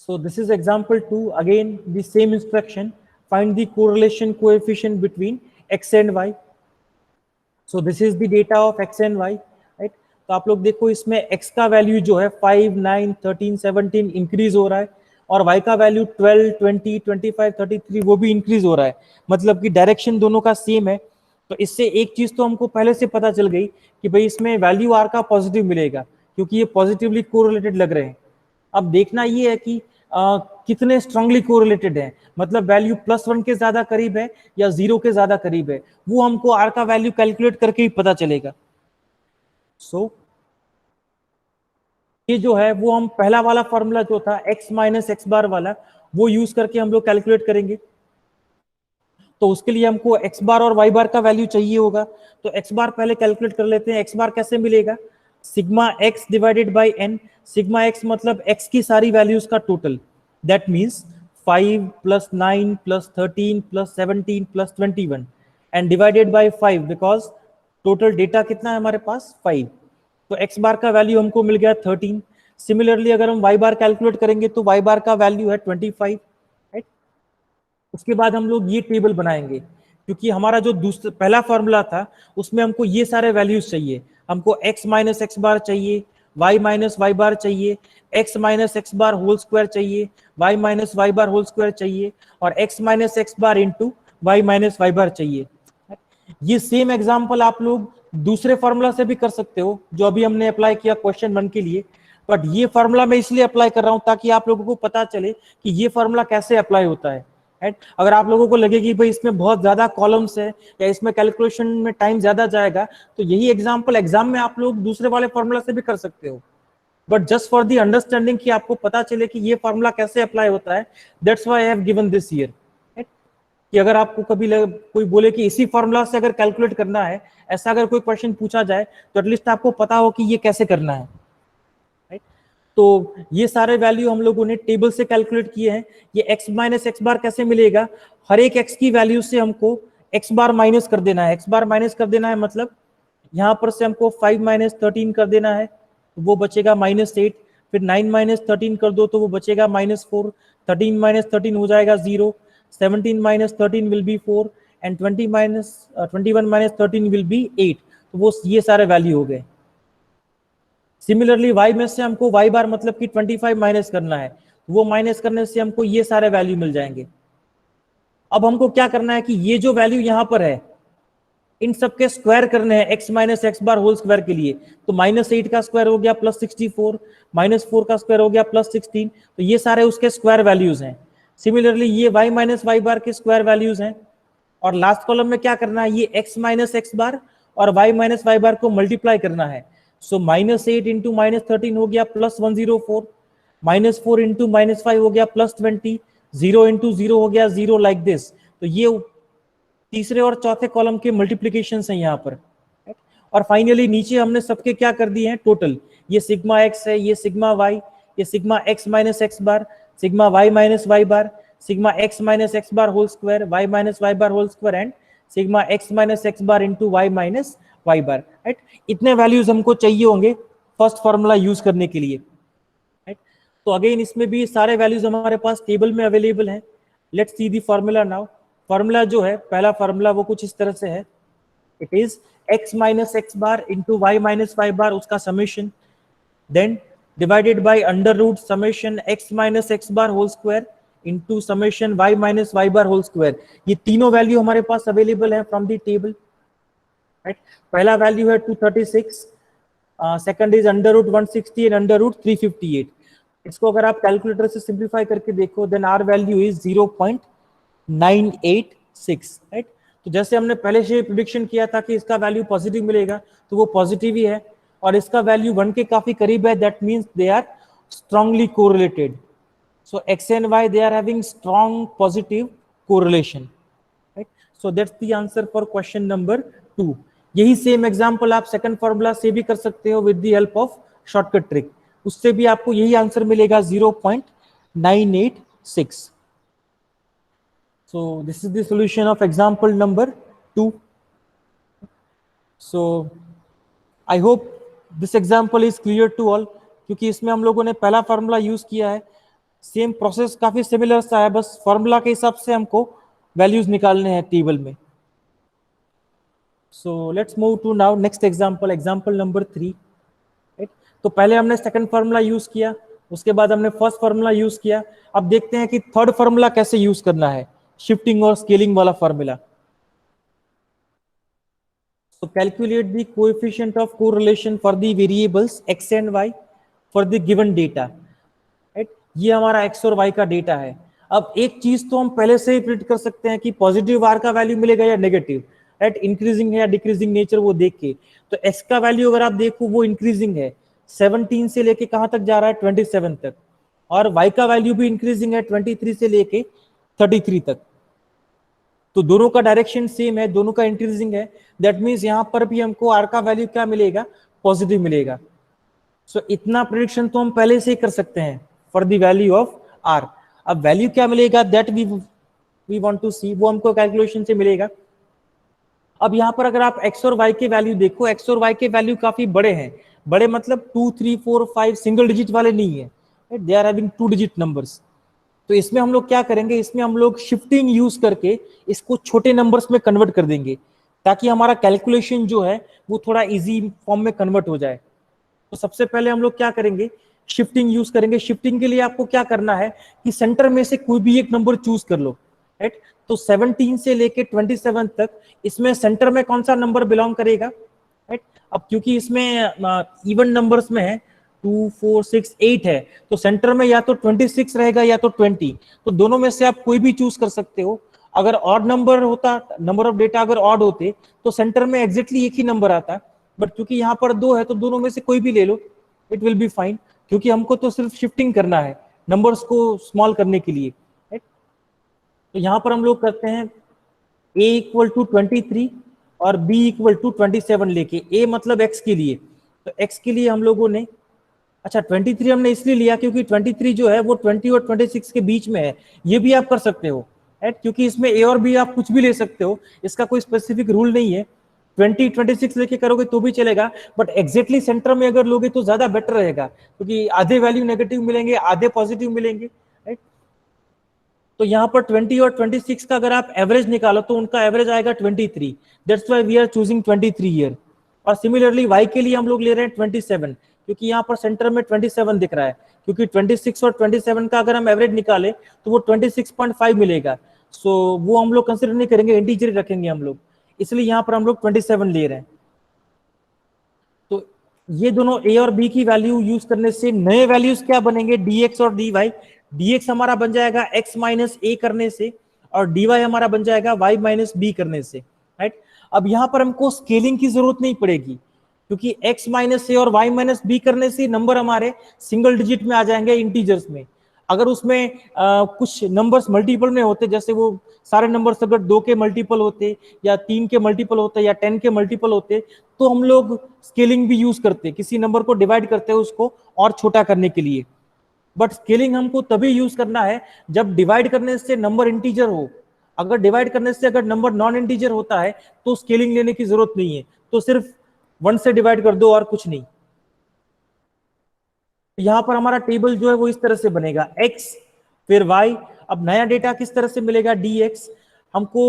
So this is example 2. Again the same instruction. Find the correlation coefficient between x and y. So this is the data of x and y, right? तो आप लोग देखो इसमें x का वैल्यू जो है 5, 9, 13, 17 इंक्रीज हो रहा है, और y का वैल्यू 12, 20, 25, 33 वो भी इंक्रीज हो रहा है, मतलब कि डायरेक्शन दोनों का सेम है। तो इससे एक चीज तो हमको पहले से पता चल गई कि भाई इसमें वैल्यू आर का पॉजिटिव मिलेगा, क्योंकि ये पॉजिटिवली कोरिलेटेड लग रहे हैं। अब देखना ये है कि कितने स्ट्रांगली कोरिलेटेड है, मतलब वैल्यू +1 के ज्यादा करीब है या 0 के ज्यादा करीब है, वो हमको आर का वैल्यू कैलकुलेट करके ही पता चलेगा। सो ये जो है वो हम पहला वाला फॉर्मूला जो था x - x बार वाला, वो यूज करके हम लोग कैलकुलेट करेंगे। तो उसके लिए हमको x बार और y बार का वैल्यू चाहिए होगा, तो x बार पहले कैलकुलेट कर लेते हैं। x बार कैसे मिलेगा? Sigma x divided by n। Sigma x मतलब x की सारी वैल्यूज का total, that means 5 + 9 + 13 + 17 + 21 and divided bye 5, because total data कितना है हमारे पास? 5। तो x बार का वैल्यू हमको मिल गया 13। सिमिलरली अगर हम y बार कैलकुलेट करेंगे तो y बार का वैल्यू है 25। उसके बाद हम लोग ये टेबल बनाएंगे, क्योंकि हमारा जो दूसरा पहला फॉर्मूला था उसमें हमको ये सारे वैल्यूज चाहिए। हमको x - x बार चाहिए, y - y बार चाहिए, x - x bar whole square चाहिए, y - y bar whole square चाहिए, और x - x bar into y minus y bar चाहिए। ये सेम एग्जांपल आप लोग दूसरे फॉर्मूला से भी कर सकते हो जो अभी हमने अप्लाई किया क्वेश्चन 1 के लिए, बट ये फॉर्मूला मैं इसलिए अप्लाई कर रहा हूं ताकि आप लोगों को पता चले कि ये फॉर्मूला कैसे अप्लाई होता है। राइट, अगर आप लोगों को लगे कि भाई इसमें बहुत ज्यादा कॉलम्स है या इसमें कैलकुलेशन में टाइम ज्यादा जाएगा, तो यही एग्जांपल एग्जाम में आप लोग दूसरे वाले फॉर्मूला से भी कर सकते हो, but just for the understanding कि आपको पता चले कि ये फॉर्मूला कैसे अप्लाई होता है, that's why I have given this year. कि अगर आपको कभी कोई बोले कि इसी फॉर्मूला से अगर कैलकुलेट करना है, ऐसा अगर कोई क्वेश्चन पूछा जाए, तो एटलीस्ट आपको पता हो कि ये कैसे करना है। राइट, तो ये सारे वैल्यू हम लोगों ने टेबल से कैलकुलेट किए हैं। ये x माइनस एक्स बार कैसे मिलेगा, हर एक x की वैल्यू से हमको x बार माइनस कर देना है। x बार माइनस कर देना है मतलब यहां पर से हमको 5 माइनस 13 कर देना है, तो वो बचेगा -8, फिर 9 माइनस 13 कर दो तो वो बचेगा -4, 13 माइनस 13 हो जाएगा 0, 17 minus 13 will be 4 and 21 minus 13 will be 8। तो वो ये सारे वैल्यू हो गए। सिमिलरली y में से हमको y बार मतलब कि 25 माइनस करना है, वो माइनस करने से हमको ये सारे वैल्यू मिल जाएंगे। अब हमको क्या करना है कि ये जो वैल्यू यहां पर है इन सबके स्क्वायर करने हैं x minus x bar whole square के लिए। तो -8 का स्क्वायर हो गया +64, -4 का स्क्वायर हो गया +16, तो ये सारे उसके स्क्वायर वैल्यूज हैं। सिमिलरली ये y माइनस वाई बार के स्क्वायर वैल्यूज हैं। और लास्ट कॉलम में क्या करना है, ये x माइनस एक्स बार और y माइनस वाई बार को मल्टीप्लाई करना है। सो -8 इंटू -13 हो गया +104, -4 इंटू -5 हो गया +20, 0 इंटू 0 हो गया 0, लाइक दिस। तो ये तीसरे और चौथे कॉलम के मल्टीप्लीकेशन हैं यहाँ पर। और फाइनली नीचे हमने सबके क्या कर दिए हैं टोटल, ये सिग्मा x है, ये सिग्मा y, ये sigma x minus x bar, sigma y minus y bar, sigma x minus x bar whole square, y minus y bar whole square and sigma x minus x bar into y minus y bar. Right, इतने values हमको चाहिए होंगे first formula use करने के लिए। Right, तो again इसमें भी सारे वैल्यूज हमारे पास टेबल में अवेलेबल हैं। Let's see the formula now. Formula जो है पहला फॉर्मूला वो कुछ इस तरह से है, it is x minus x bar into y minus y bar उसका summation, then divided by under root summation x minus x bar whole square into summation y minus y bar whole square. ये तीनों value हमारे पास available है from the table. Right, पहला value है 236, second is under root 160 and under root 358। इसको अगर आप कैलकुलेटर से सिंप्लीफाई करके देखो then are value is 0.986। Right, तो जैसे हमने पहले से प्रेडिक्शन किया था कि इसका वैल्यू पॉजिटिव मिलेगा, तो वो पॉजिटिव ही है, और इसका वैल्यू 1 के काफी करीब है, that means they are strongly correlated. So x and y they are having strong positive correlation, right? So that's the answer for question number 2। यही सेम एग्जांपल आप सेकंड फॉर्मूला से भी कर सकते हो with the help of shortcut trick, उससे भी आपको यही आंसर मिलेगा 0.986। So this is the solution of example number 2। So I hope this example is clear to all, क्योंकि इसमें हम लोगों ने पहला फार्मूला यूज किया है। सेम प्रोसेस काफी सिमिलर सा है, बस फार्मूला के हिसाब से हमको वैल्यूज निकालने हैं टेबल में। So let's move to now next example, example number 3। Right, तो पहले हमने सेकंड फार्मूला यूज किया, उसके बाद हमने फर्स्ट फार्मूला यूज किया। अब देखते हैं कि थर्ड फार्मूला कैसे यूज करना है, शिफ्टिंग और स्केलिंग वाला formula. So calculate the coefficient of correlation for the variables x and y for the given data। Right? ये हमारा x और y का डेटा है। अब एक चीज तो हम पहले से ही प्रिडिक्ट कर सकते हैं कि पॉजिटिव r का वैल्यू मिलेगा या नेगेटिव, राइट, इंक्रीजिंग है या डिक्रीजिंग नेचर वो देख के। तो x का वैल्यू अगर आप देखो वो इंक्रीजिंग है, 17 से लेके कहां तक जा रहा है 27 तक, और y का वैल्यू भी इंक्रीजिंग है 23 से लेके 33 तक। तो दोनों का डायरेक्शन सेम है, दोनों का इंक्रीजिंग है, दैट मींस यहां पर भी हमको r का वैल्यू क्या मिलेगा, पॉजिटिव मिलेगा। सो इतना प्रेडिक्शन तो हम पहले से ही कर सकते हैं for the value of r। अब वैल्यू क्या मिलेगा दैट वी वांट टू सी, वो हमको कैलकुलेशन से मिलेगा। अब यहाँ पर अगर आप x और y के वैल्यू देखो, x और y के वैल्यू काफी बड़े हैं, बड़े मतलब 2 3 4 5 सिंगल डिजिट वाले नहीं है, they are having 2 digit numbers. तो इसमें हम लोग क्या करेंगे, इसमें हम लोग शिफ्टिंग यूज करके इसको छोटे नंबर्स में कन्वर्ट कर देंगे, ताकि हमारा कैलकुलेशन जो है वो थोड़ा इजी फॉर्म में कन्वर्ट हो जाए। तो सबसे पहले हम लोग क्या करेंगे, शिफ्टिंग यूज करेंगे। शिफ्टिंग के लिए आपको क्या करना है कि सेंटर में से कोई भी एक नंबर चूज कर लो। राइट। तो 17 से लेके 27 तक इसमें सेंटर में कौन सा नंबर बिलोंग करेगा, राइट। अब क्योंकि इसमें इवन नंबर्स में है 2 4 6 8 है, तो सेंटर में या तो 26 रहेगा या तो 20, तो दोनों में से आप कोई भी चूज कर सकते हो। अगर ऑड नंबर होता, नंबर ऑफ डेटा अगर ऑड होते तो सेंटर में एग्जैक्टली एक ही नंबर आता, बट क्योंकि यहाँ पर दो है तो दोनों में से कोई भी ले लो, इट विल बी फाइन, क्योंकि हमको तो सिर्फ शिफ्टिंग करना है नंबर्स को स्मॉल करने के लिए, राइट। तो यहाँ पर हम लोग करते हैं a इक्वल टू 23 और b इक्वल टू 27 लेके, a मतलब x के लिए, तो x के लिए हम लोगों ने, अच्छा 23 हमने इसलिए लिया क्योंकि 23 जो है वो 20 और 26 के बीच में है, ये भी आप कर सकते हो, राइट, क्योंकि इसमें a और b आप कुछ भी ले सकते हो, इसका कोई स्पेसिफिक रूल नहीं है। 20 26 लेके करोगे तो भी चलेगा, बट एग्जैक्टली सेंटर में अगर लोगे तो ज्यादा बेटर रहेगा, क्योंकि आधे वैल्यू नेगेटिव मिलेंगे आधे पॉजिटिव मिलेंगे, राइट। तो यहाँ पर 20 और 26 का अगर आप एवरेज निकालो तो उनका एवरेज आएगा 23, that's why we are choosing 23 here. और सिमिलरली y के लिए हम लोग ले रहे हैं 27, क्योंकि यहाँ पर सेंटर में 27 दिख रहा है, क्योंकि 26 और 27 का अगर हम एवरेज निकाले तो वो 26.5 मिलेगा, सो वो हम लोग कंसिडर नहीं करेंगे, इंटीजर रखेंगे हम लोग, इसलिए यहाँ पर हम लोग 27 ले रहे हैं। तो ये दोनों a और b की वैल्यू यूज करने से नए वैल्यूज क्या बनेंगे, dx और dy। dx हमारा बन जाएगा x माइनस a करने से, और dy हमारा बन जाएगा y माइनस b करने से, राइट। अब यहाँ पर हमको स्केलिंग की जरूरत नहीं पड़ेगी, क्योंकि x माइनस a और y माइनस b करने से नंबर हमारे सिंगल डिजिट में आ जाएंगे इंटीजर्स में। अगर उसमें कुछ नंबर्स मल्टीपल में होते, जैसे वो सारे नंबर्स अगर 2 के मल्टीपल होते या 3 के मल्टीपल होते या 10 के मल्टीपल होते, तो हम लोग स्केलिंग भी यूज करते, किसी नंबर को डिवाइड करते हैं उसको और छोटा करने के लिए। बट स्केलिंग हमको तभी यूज करना है जब डिवाइड करने से नंबर इंटीजर हो। अगर डिवाइड करने से अगर नंबर नॉन इंटीजर होता है तो स्केलिंग लेने की जरूरत नहीं है, तो सिर्फ 1 से डिवाइड कर दो और कुछ नहीं। यहां पर हमारा टेबल जो है वो इस तरह से बनेगा, x फिर y। अब नया डेटा किस तरह से मिलेगा, dx। हमको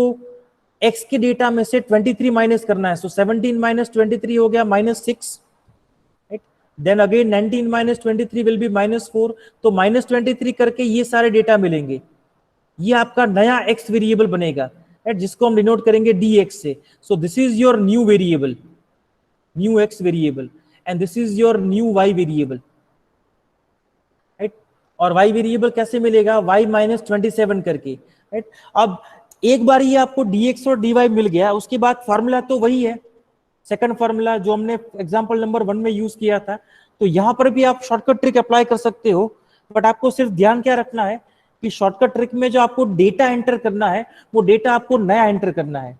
x के डेटा में से 23 माइनस करना है, सो 17 माइनस 23 हो गया -6, right. Then again 19 minus 23 will be -4, तो -23 करके ये सारे डेटा मिलेंगे, ये आपका नया x वेरिएबल बनेगा, राइट, जिसको हम डिनोट करेंगे dx से। सो this is your new variable, new x variable, and this is your new y variable, right. और y वेरिएबल कैसे मिलेगा, y माइनस 27 करके, राइट। अब एक बार ये आपको dx और dy मिल गया, उसके बाद फॉर्मूला तो वही है, सेकंड फॉर्मूला जो हमने एग्जांपल नंबर 1 में यूज किया था। तो यहां पर भी आप शॉर्टकट ट्रिक अप्लाई कर सकते हो, बट आपको सिर्फ ध्यान क्या रखना है कि शॉर्टकट ट्रिक में जो आपको डेटा एंटर करना है वो डेटा आपको नया एंटर करना है,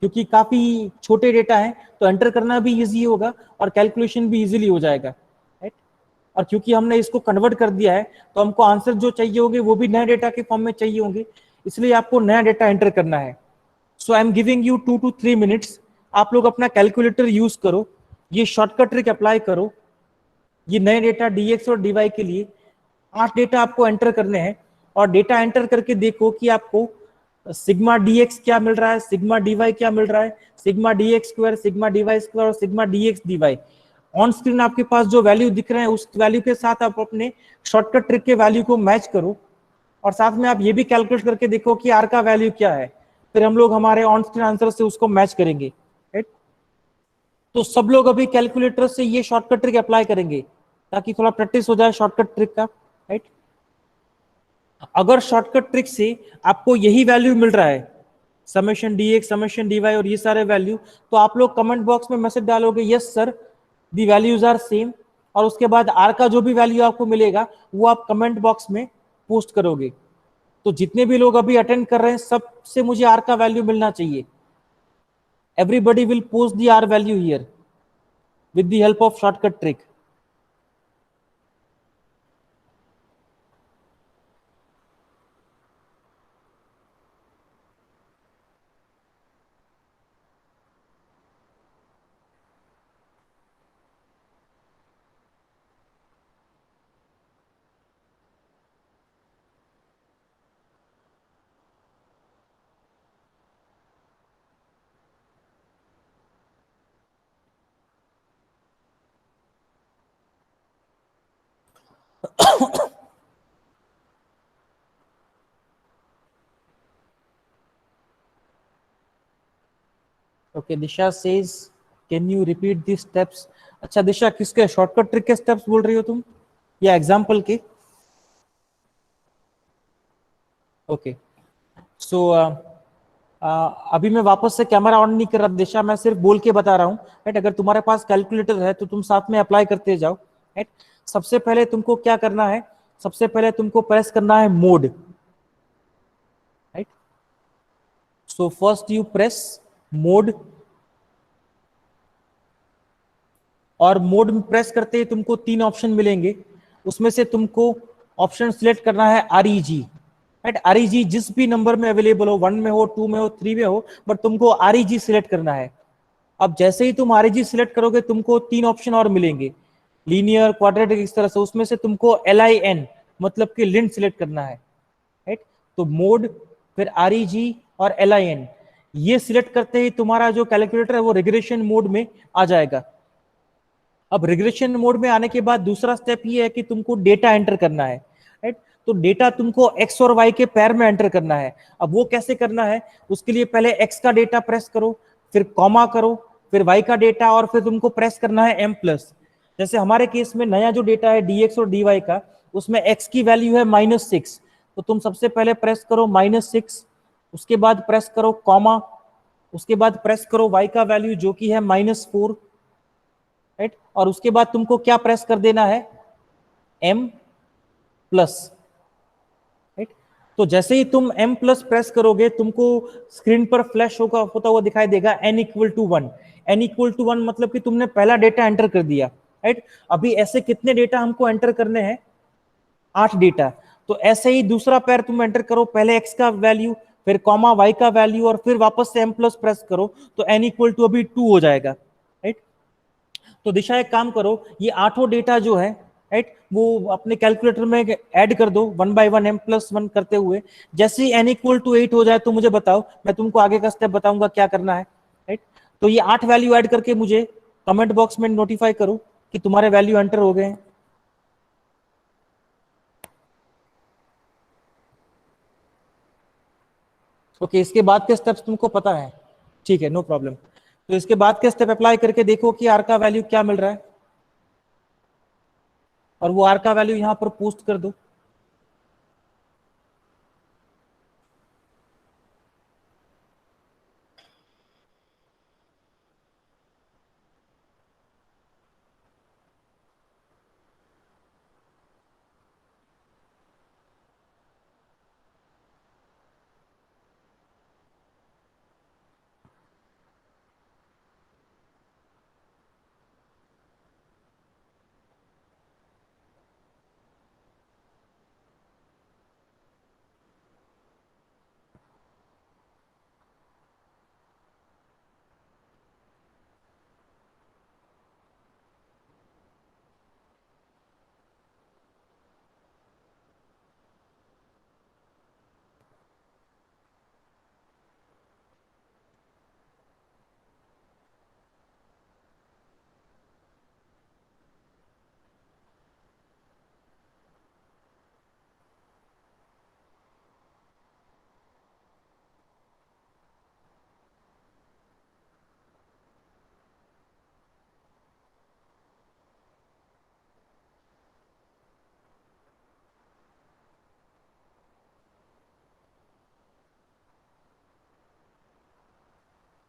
क्योंकि काफी छोटे डेटा है तो एंटर करना भी इजी होगा और कैलकुलेशन भी इजीली हो जाएगा, राइट। और क्योंकि हमने इसको कन्वर्ट कर दिया है तो हमको आंसर जो चाहिए होंगे वो भी नए डेटा के फॉर्म में चाहिए होंगे, इसलिए आपको नया डेटा एंटर करना है। So I am giving you 2 to 3 minutes, आप लोग अपना कैलकुलेटर यूज करो, ये शॉर्टकट ट्रिक अप्लाई करो। ये नए डेटा dx और dy के लिए 8 डेटा आपको एंटर करने हैं, और डेटा एंटर करके देखो कि आपको सिग्मा dx क्या मिल रहा है, सिग्मा dy क्या मिल रहा है, sigma dx square, sigma dy square और sigma dx dy। On screen आपके पास जो वैल्यू दिख रहे हैं उस वैल्यू के साथ आप अपने शॉर्टकट ट्रिक के वैल्यू को मैच करो, और साथ में आप ये भी कैलकुलेट करके देखो कि आर का वैल्यू क्या है, फिर हम लोग हमारे ऑन स्क्रीन आंसर से उसको मैच करेंगे, राइट। तो सब लोग अभी कैलकुलेटर से ये शॉर्टकट ट्रिक अप्लाई करेंगे ताकि थोड़ा प्रैक्टिस हो जाए शॉर्टकट ट्रिक का, राइट। अगर शॉर्टकट ट्रिक से आपको यही वैल्यू मिल रहा है, समेशन dx समेशन dy और ये सारे वैल्यू, तो आप लोग कमेंट बॉक्स में मैसेज डालोगे yes sir the values are same, और उसके बाद आर का जो भी वैल्यू आपको मिलेगा वो आप कमेंट बॉक्स में पोस्ट करोगे। तो जितने भी लोग अभी अटेंड कर रहे हैं सबसे मुझे आर का वैल्यू मिलना चाहिए। Everybody will post the R value here with the help of shortcut trick. Okay, Disha says can you repeat the steps. अच्छा दिशा, किसके शॉर्टकट ट्रिक के स्टेप्स बोल रही हो तुम या एग्जाम्पल के? ओके, सो अभी मैं वापस से कैमरा ऑन नहीं कर रहा दिशा, मैं सिर्फ बोल के बता रहा हूँ, राइट। अगर तुम्हारे पास कैलकुलेटर है तो तुम साथ में अप्लाई करते जाओ, राइट। सबसे पहले तुमको क्या करना है, सबसे पहले तुमको प्रेस करना है mode, right. So first you press mode, और मोड में प्रेस करते ही तुमको 3 ऑप्शन मिलेंगे। उसमें से तुमको ऑप्शन सिलेक्ट करना है REG, राइट। REG जिस भी नंबर में अवेलेबल हो, 1 में हो, 2 में हो, 3 में हो, बट तुमको REG सिलेक्ट करना है। अब जैसे ही तुम REG सिलेक्ट करोगे तुमको 3 ऑप्शन और मिलेंगे, लीनियर, क्वाड्रेटिक, इस तरह से। उसमें से तुमको LIN मतलब कि लिंट सिलेक्ट करना है, राइट। तो मोड, फिर REG और LIN, ये सिलेक्ट करते ही तुम्हारा जो कैलकुलेटर है वो रिग्रेशन मोड में आ जाएगा। अब रिग्रेशन मोड में आने के बाद दूसरा स्टेप ये है कि तुमको डेटा एंटर करना है, राइट। तो डेटा तुमको एक्स और वाई के पैर में एंटर करना है। अब वो कैसे करना है, उसके लिए पहले एक्स का डेटा प्रेस करो, फिर कॉमा करो, फिर वाई का डेटा, और फिर तुमको प्रेस करना है M प्लस। जैसे हमारे केस में नया जो डेटा है DX और DY का, उसमें एक्स की वैल्यू है -6, तो तुम सबसे पहले प्रेस करो -6, उसके बाद प्रेस करो कॉमा, उसके बाद प्रेस करो वाई का वैल्यू जो कि है -4, राइट। और उसके बाद तुमको क्या प्रेस कर देना है, M प्लस, राइट। तो जैसे ही तुम M प्लस प्रेस करोगे तुमको स्क्रीन पर फ्लैश होता हुआ दिखाई देगा n=1। n=1 मतलब कि तुमने पहला डेटा एंटर कर दिया, राइट। अभी ऐसे कितने डेटा हमको एंटर करने हैं, 8 डेटा। तो ऐसे ही दूसरा पैर तुम एंटर करो, पहले x का वैल्यू, फिर कॉमा y का वैल्यू, और फिर वापस से M प्लस प्रेस करो, तो n= अभी 2 हो जाएगा, राइट। तो दिशा एक काम करो, ये 8 डेटा जो है, राइट, वो अपने कैलकुलेटर में ऐड कर दो 1 बाय 1 M+1 करते हुए। जैसे ही n=8 हो जाए तो मुझे बताओ, मैं तुमको आगे का स्टेप बताऊंगा क्या करना है, राइट। तो ये 8 वैल्यू ऐड करके मुझे कमेंट बॉक्स में नोटिफाई करो कि तुम्हारे वैल्यू एंटर हो गए हैं। ओके, इसके बाद के स्टेप्स तुमको पता है, ठीक है, नो प्रॉब्लम। तो इसके बाद के स्टेप अप्लाई करके देखो कि आर का वैल्यू क्या मिल रहा है, और वो आर का वैल्यू यहां पर पोस्ट कर दो।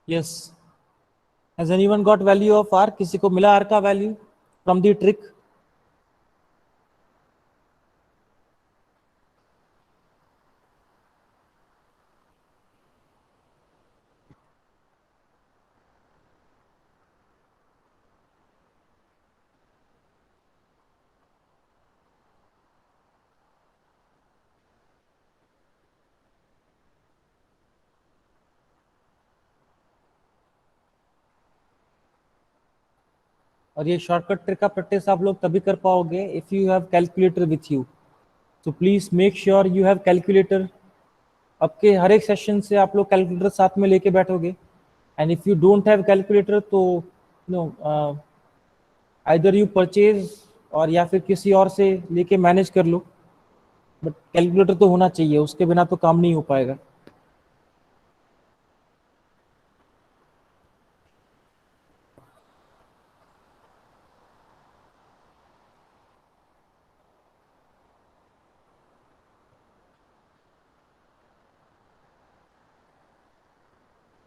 Yes, has anyone got value of R? किसी को मिला आर का वैल्यू फ्रॉम द ट्रिक? और ये शॉर्टकट ट्रिक का प्रैक्टिस आप लोग तभी कर पाओगे if you have calculator with you. तो please make sure you have calculator. आपके हर एक सेशन से आप लोग कैलकुलेटर साथ में लेके बैठोगे, and if you don't have calculator तो नो, आइदर यू परचेज और या फिर किसी और से लेके मैनेज कर लो, बट कैलकुलेटर तो होना चाहिए, उसके बिना तो काम नहीं हो पाएगा।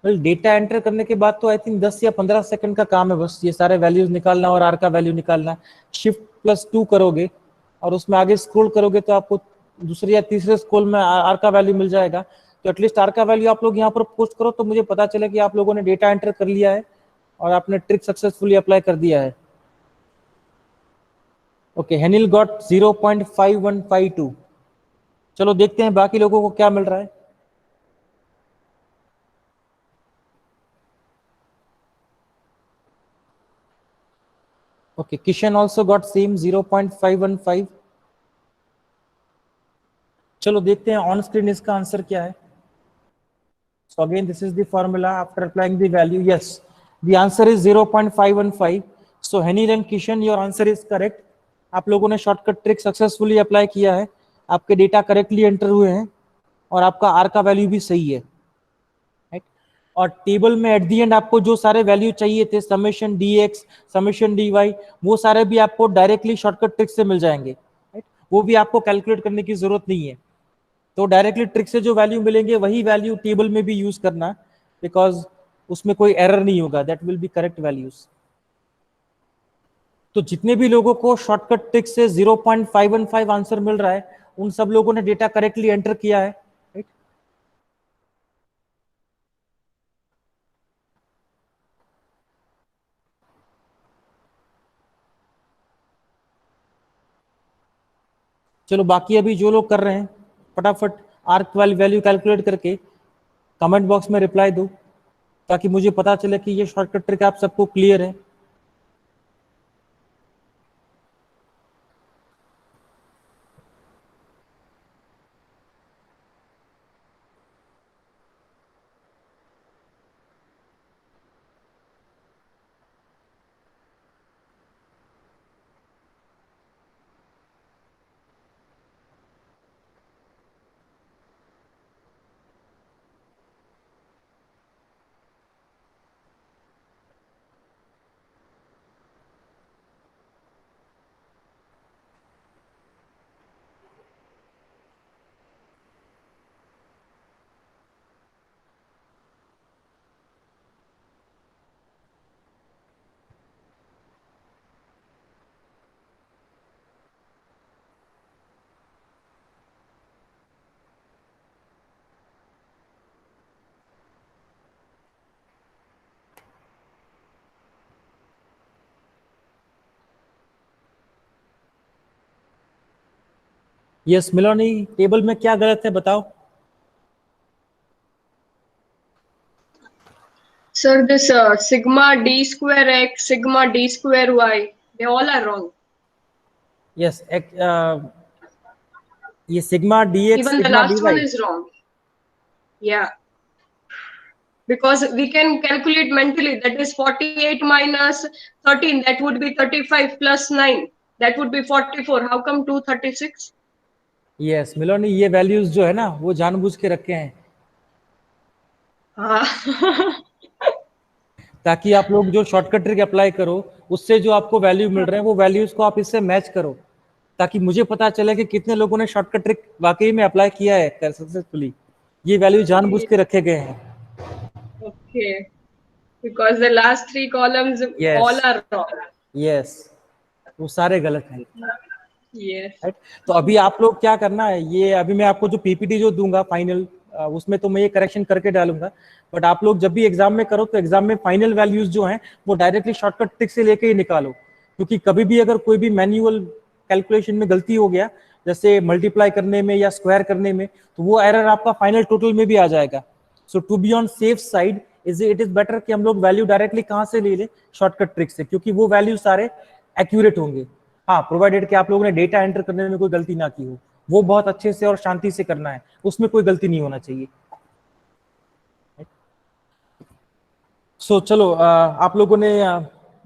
वेल डेटा एंटर करने के बाद तो आई थिंक 10 या 15 सेकंड का काम है बस, ये सारे वैल्यूज निकालना और आर का वैल्यू निकालना। Shift+2 करोगे और उसमें आगे स्क्रॉल करोगे तो आपको दूसरे या तीसरे स्क्रॉल में आर का वैल्यू मिल जाएगा। तो एटलीस्ट आर का वैल्यू आप लोग यहाँ पर पोस्ट करो तो मुझे पता चले कि आप लोगों ने डेटा एंटर कर लिया है और आपने ट्रिक सक्सेसफुली अप्लाई कर दिया है। Okay, Henil got 0.5152। चलो देखते हैं बाकी लोगों को क्या मिल रहा है। Okay, Kishan also got same 0.515। चलो देखते हैं ऑन स्क्रीन इसका आंसर क्या है। So again, this is the formula after applying the value. Yes, the answer is 0.515. So Henil and Kishan, your answer is correct. आप लोगों ने शॉर्टकट ट्रिक सक्सेसफुली अप्लाई किया है, आपके डेटा करेक्टली एंटर हुए हैं और आपका आर का वैल्यू भी सही है, राइट। और टेबल में एट दी एंड आपको जो सारे वैल्यू चाहिए थे, समेशन dx, समेशन dy, वो सारे भी आपको डायरेक्टली शॉर्टकट ट्रिक से मिल जाएंगे, राइट। वो भी आपको कैलकुलेट करने की जरूरत नहीं है। तो डायरेक्टली ट्रिक से जो वैल्यू मिलेंगे वही वैल्यू टेबल में भी यूज करना, बिकॉज उसमें कोई एरर नहीं होगा, that will be correct values. तो जितने भी लोगों को शॉर्टकट ट्रिक से 0.515 आंसर मिल रहा है, उन सब लोगों ने डेटा करेक्टली एंटर किया है, राइट। चलो बाकी अभी जो लोग कर रहे हैं फटाफट आर्क वाली वैल्यू कैलकुलेट करके कमेंट बॉक्स में रिप्लाई दो, ताकि मुझे पता चले कि ये शॉर्टकट ट्रिक आप सबको क्लियर है। यस मिलोनी, टेबल में क्या गलत है बताओ। Sir, this sigma d square x, sigma d square y, they all are wrong. Yes ये sigma dx Even the sigma last one dy, is wrong. Yeah. Because we can calculate mentally, that is 48 minus 13, that would be 35 plus 9, that would be 44. How come 236? Yes मिलोनी, ये values जो है ना वो जानबूझ के रखे हैं ताकि आप लोग जो शॉर्टकट ट्रिक अप्लाई करो उससे जो आपको वैल्यू मिल रहे हैं वो वैल्यूज को आप इससे मैच करो, ताकि मुझे पता चले कि कितने लोगों ने शॉर्टकट ट्रिक वाकई में अप्लाई किया है सक्सेसफुली। ये वैल्यू जानबूझ के रखे गए हैं। Okay. Because the last three columns Yes. all are wrong. Yes, वो सारे गलत हैं, Yes. राइट। तो अभी आप लोग क्या करना है, ये अभी मैं आपको जो पीपीटी जो दूंगा फाइनल, उसमें तो मैं ये करेक्शन करके डालूंगा, बट आप लोग जब भी एग्जाम में करो तो एग्जाम में फाइनल वैल्यूज जो हैं वो डायरेक्टली शॉर्टकट ट्रिक से लेके ही निकालो, क्योंकि कभी भी अगर कोई भी मैन्युअल कैलकुलेशन में गलती हो गया, जैसे मल्टीप्लाई करने में या स्क्वायर करने में, तो वो एरर आपका फाइनल टोटल में भी आ जाएगा। So to be on safe side it is better कि हम लोग वैल्यू डायरेक्टली कहाँ से ले लें, शॉर्टकट ट्रिक से, क्योंकि वो वैल्यू सारे एक्यूरेट होंगे। हाँ, प्रोवाइडेड कि आप लोगों ने डेटा एंटर करने में कोई गलती ना की हो, वो बहुत अच्छे से और शांति से करना है, उसमें कोई गलती नहीं होना चाहिए। सो चलो आप लोगों ने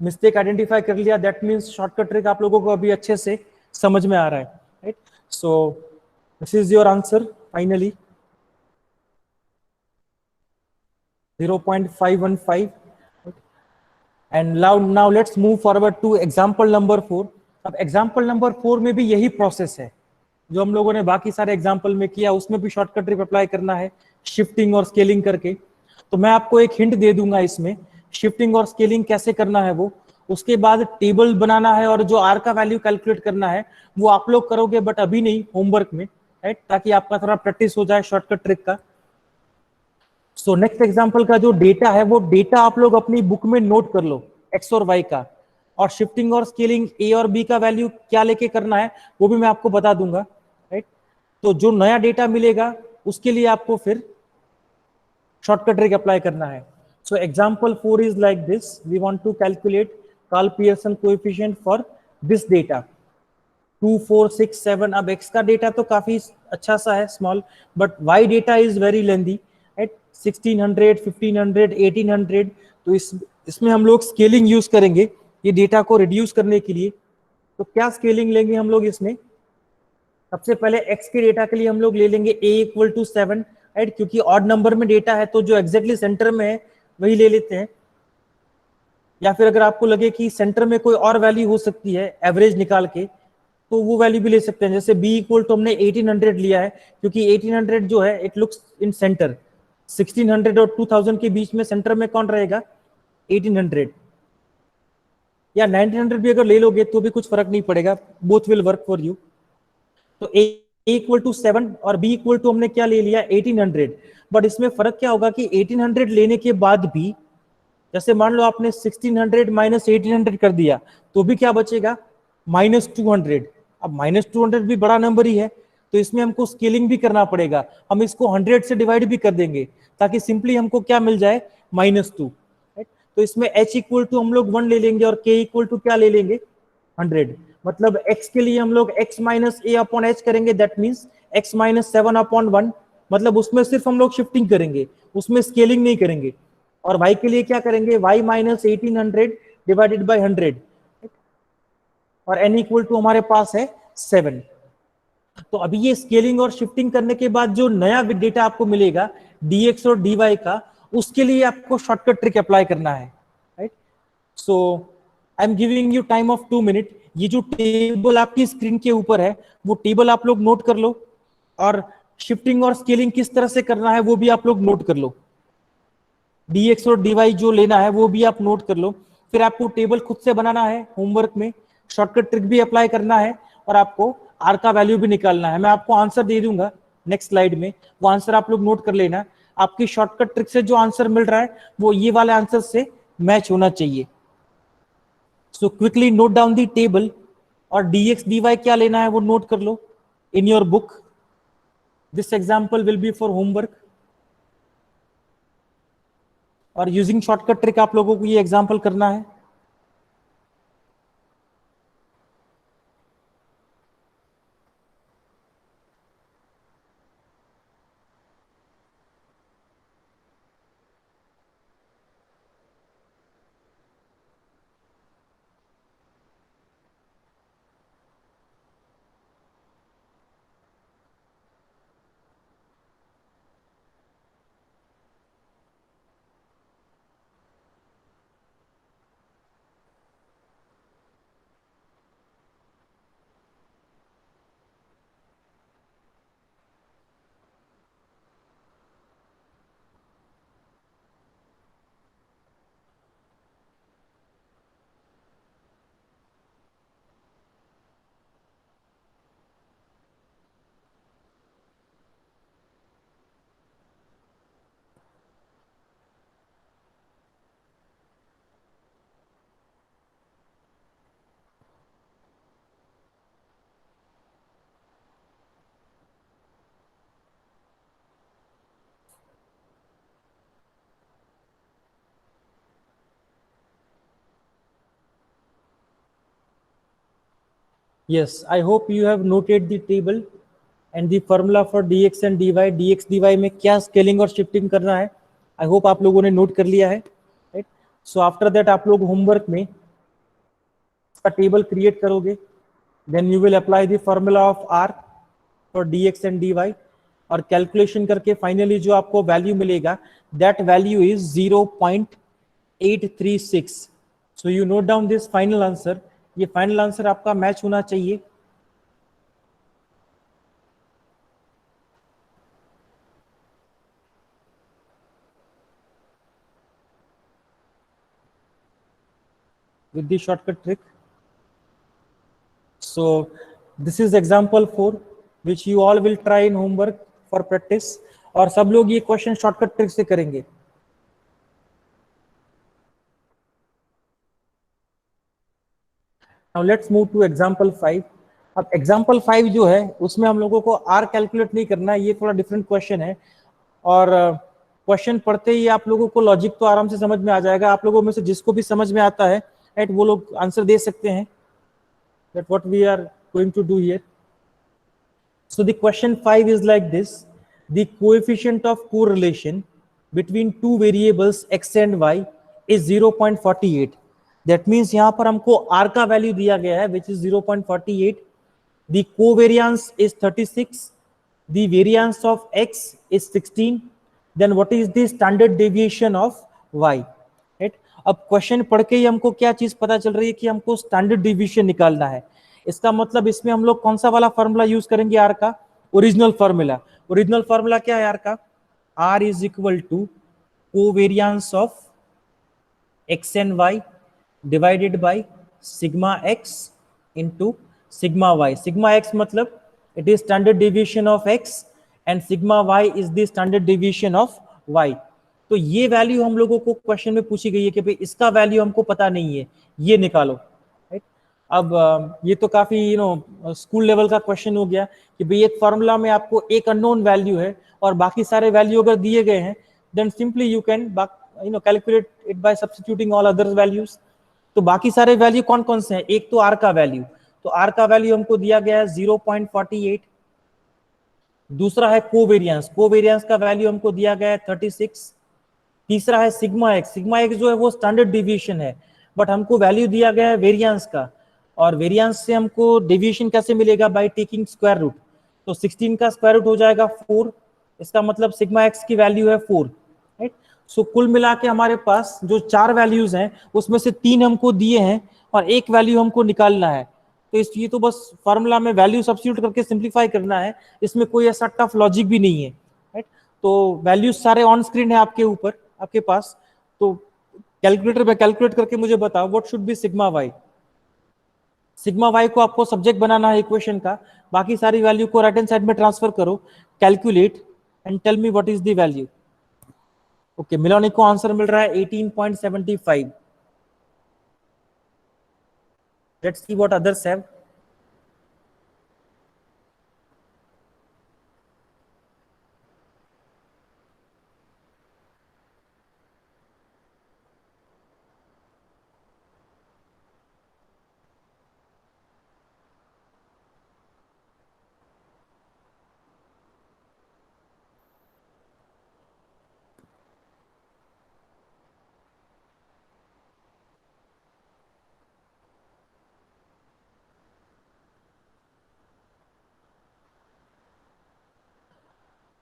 मिस्टेक आइडेंटिफाई कर लिया, दैट मीन्स शॉर्टकट ट्रिक आप लोगों को अभी अच्छे से समझ में आ रहा है, right. So this is your answer finally 0.515। And now let's move forward two example number 4। अब एग्जांपल नंबर 4 में भी यही प्रोसेस है जो हम लोगों ने बाकी सारे एग्जांपल में किया, उसमें भी शॉर्टकट ट्रिक अप्लाई करना है, शिफ्टिंग और स्केलिंग करके। तो मैं आपको एक हिंट दे दूंगा इसमें, शिफ्टिंग और स्केलिंग कैसे करना है वो, उसके बाद टेबल बनाना है और जो आर का वैल्यू कैलकुलेट करना है वो आप लोग करोगे, बट अभी नहीं, होमवर्क में, राइट, ताकि आपका थोड़ा प्रैक्टिस हो जाए शॉर्टकट ट्रिक का। सो नेक्स्ट एग्जांपल का जो डेटा है वो डेटा आप लोग अपनी बुक में नोट कर लो, एक्स और वाई का, और शिफ्टिंग और स्केलिंग ए और बी का वैल्यू क्या लेके करना है वो भी मैं आपको बता दूंगा, राइट। तो जो नया डेटा मिलेगा उसके लिए आपको फिर शॉर्टकट ट्रिक अप्लाई करना है। So example 4 is like this, we want to calculate Karl Pearson coefficient for this data 2 4 6 7। अब एक्स का डेटा तो काफी अच्छा सा है, small, but why data is very lengthy, right, 1600 1500 1800। तो इसमें हम लोग स्केलिंग यूज करेंगे ये डेटा को रिड्यूस करने के लिए। तो क्या स्केलिंग लेंगे हम लोग इसमें, सबसे पहले एक्स के डेटा के लिए हम लोग ले लेंगे a इक्वल टू 7, राइट, क्योंकि ऑड नंबर में डेटा है तो जो एग्जैक्टली सेंटर में है वही ले लेते हैं। या फिर अगर आपको लगे कि सेंटर में कोई और वैल्यू हो सकती है एवरेज निकाल के, तो वो वैल्यू भी ले सकते हैं। जैसे b इक्वल टू हमने 1800 लिया है, क्योंकि 1800 जो है इट लुक्स इन सेंटर, 1600 और 2000 के बीच में सेंटर में कौन रहेगा, 1800। या 1900 भी अगर ले लोगे तो भी कुछ फर्क नहीं पड़ेगा, both will work for you. तो a इक्वल टू 7 और b इक्वल टू हमने क्या ले लिया, 1800। बट इसमें फर्क क्या होगा कि 1800 लेने के बाद भी, जैसे मान लो आपने 1600 माइनस 1800 कर दिया, तो भी क्या बचेगा, -200। अब -200 भी बड़ा नंबर ही है, तो इसमें हमको स्केलिंग भी करना पड़ेगा। हम इसको 100 से डिवाइड भी कर देंगे ताकि सिंपली हमको क्या मिल जाए, -2। तो इसमें h इक्वल टू हम लोग 1 ले लेंगे और k इक्वल टू क्या ले लेंगे, 100। मतलब x के लिए हम लोग x माइनस ए अपॉन एच करेंगे, that means x minus 7 upon 1। मतलब उसमें सिर्फ हम लोग शिफ्टिंग करेंगे, उसमें स्केलिंग नहीं करेंगे। और y के लिए क्या करेंगे, y माइनस 1800 डिवाइडेड बाई 100, और n इक्वल टू हमारे पास है 7। तो अभी ये स्केलिंग और शिफ्टिंग करने के बाद जो नया डेटा आपको मिलेगा dx और dy का, उसके लिए आपको शॉर्टकट ट्रिक अप्लाई करना है, right. So I am giving you time of 2 minute. ये जो टेबल आपकी स्क्रीन के ऊपर है वो टेबल आप लोग नोट कर लो, और शिफ्टिंग और स्केलिंग किस तरह से करना है वो भी आप लोग नोट कर लो। dx और dy जो लेना है वो भी आप नोट कर लो। फिर आपको टेबल खुद से बनाना है होमवर्क में, शॉर्टकट ट्रिक भी अप्लाई करना है, और आपको आर का वैल्यू भी निकालना है। मैं आपको आंसर दे दूंगा नेक्स्ट स्लाइड में, वो आंसर आप लोग नोट कर लेना। आपकी शॉर्टकट ट्रिक से जो आंसर मिल रहा है वो ये वाले आंसर से मैच होना चाहिए। So quickly note down the table, और dx dy क्या लेना है वो नोट कर लो in your book. This example will be for homework, और यूजिंग शॉर्टकट ट्रिक आप लोगों को ये एग्जाम्पल करना है। Yes, I hope you have noted the table and the formula for dx and dy, dx dy में क्या स्केलिंग और शिफ्टिंग करना है। आई होप आप लोगों ने नोट कर लिया है, राइट। सो आफ्टर दैट आप लोग होमवर्क में इसका टेबल क्रिएट करोगे, then you will apply the formula of R for dx and dy, और कैलकुलेशन करके फाइनली जो आपको वैल्यू मिलेगा that value is 0.836। So you note down this final answer. ये फाइनल आंसर आपका मैच होना चाहिए। with the shortcut trick. So this is example 4 which you all will try in homework for practice, और सब लोग ये question shortcut trick से करेंगे. Now let's move to example 5. अब example 5 जो है उसमें हम लोगों को R कैलकुलेट नहीं करना है, ये थोड़ा डिफरेंट क्वेश्चन है, और क्वेश्चन पढ़ते ही आप लोगों को लॉजिक तो आराम से समझ में आ जाएगा. आप लोगों में से जिसको भी समझ में आता है राइट वो लोग आंसर दे सकते हैं. That what we are going to do here. So the question 5 is like this: the coefficient of correlation between two variables x and y is 0.48. That means यहाँ पर हमको r का वैल्यू दिया गया है which is 0.48. The covariance is 36. The variance of x is 16. Then what is the standard deviation of y? Right? अब question पढ़ के ही हमको क्या चीज पता चल रही है कि हमको स्टैंडर्ड डिवीजन निकालना है. इसका मतलब इसमें हम लोग कौन सा वाला फॉर्मूला यूज करेंगे आर का? Original formula. ओरिजिनल फॉर्मूला क्या है आर का? R is equal to covariance of x and y divided by sigma x into sigma Y. Sigma x मतलब it is standard division of x and sigma y is the standard division of y. तो ये value हम लोगों को question में पूछी गई है कि भाई इसका वैल्यू हमको पता नहीं है, ये निकालो. राइट? अब ये तो काफी स्कूल लेवल का क्वेश्चन हो गया कि भाई एक फॉर्मूला में आपको एक अननोन वैल्यू है और बाकी सारे वैल्यू अगर दिए गए हैं then simply you can calculate it by substituting all other values. तो बाकी सारे वैल्यू कौन कौन से हैं? एक तो आर का वैल्यू, तो आर का वैल्यू हमको दिया गया है 0.48. दूसरा है कोवेरियंस, कोवेरियंस का वैल्यू हमको दिया गया है 36. तीसरा है सिग्मा एक्स, सिग्मा एक्स जो है वो स्टैंडर्ड डिवीजन है बट हमको वैल्यू दिया गया है वेरियंस का, और वेरियंस से हमको डिवीजन कैसे मिलेगा? By taking square root. तो 16 का स्क्वायर रूट हो जाएगा 4, इसका मतलब सिग्मा एक्स की वैल्यू है 4. राइट? सो कुल मिला के हमारे पास जो 4 वैल्यूज हैं उसमें से 3 हमको दिए हैं और एक वैल्यू हमको निकालना है. तो ये तो बस फार्मूला में वैल्यू सब्स्टिट्यूट करके सिंप्लीफाई करना है, इसमें कोई ऐसा टफ लॉजिक भी नहीं है. राइट? तो वैल्यूज सारे ऑन स्क्रीन है आपके ऊपर, आपके पास. तो कैलकुलेटर में कैलकुलेट करके मुझे बताओ what should be sigma Y. Sigma Y को आपको सब्जेक्ट बनाना है इक्वेशन का, बाकी सारी वैल्यू को राइट हैंड साइड में ट्रांसफर करो, calculate and tell me what is the value. Okay, Miloni को आंसर मिल रहा है 18.75. Let's see what others have.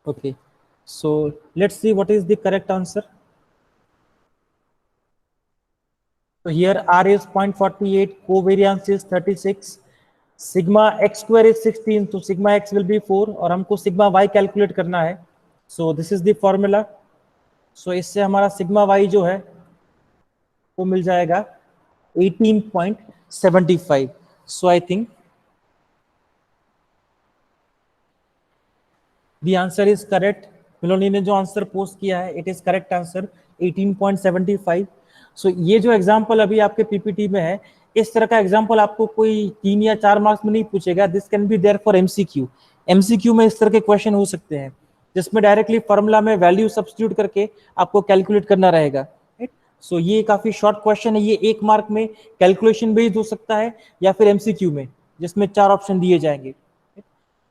Okay, so let's see what is the correct answer. So here R is 0.48, covariance is 36, sigma x square is 16, so sigma x will be 4 और हमको sigma y calculate करना है. So this is the formula. So इससे हमारा sigma y जो है वो मिल जाएगा 18.75. So I think the answer is correct. मिलोनी ने जो आंसर पोस्ट किया है इट इज करेक्ट आंसर 18.75. सो ये जो एग्जांपल अभी आपके पीपीटी में है, इस तरह का एग्जांपल आपको कोई 3 या 4 मार्क्स में नहीं पूछेगा. This can be there for MCQ. MCQ में इस तरह के क्वेश्चन हो सकते हैं जिसमें डायरेक्टली फॉर्मूला में वैल्यू सब्स्टिट्यूट करके आपको कैलकुलेट करना रहेगा. राइट? सो ये काफी शॉर्ट क्वेश्चन है, ये 1 मार्क में कैलकुलेशन बेस्ड हो सकता है या फिर एमसीक्यू में जिसमें 4 ऑप्शन दिए जाएंगे.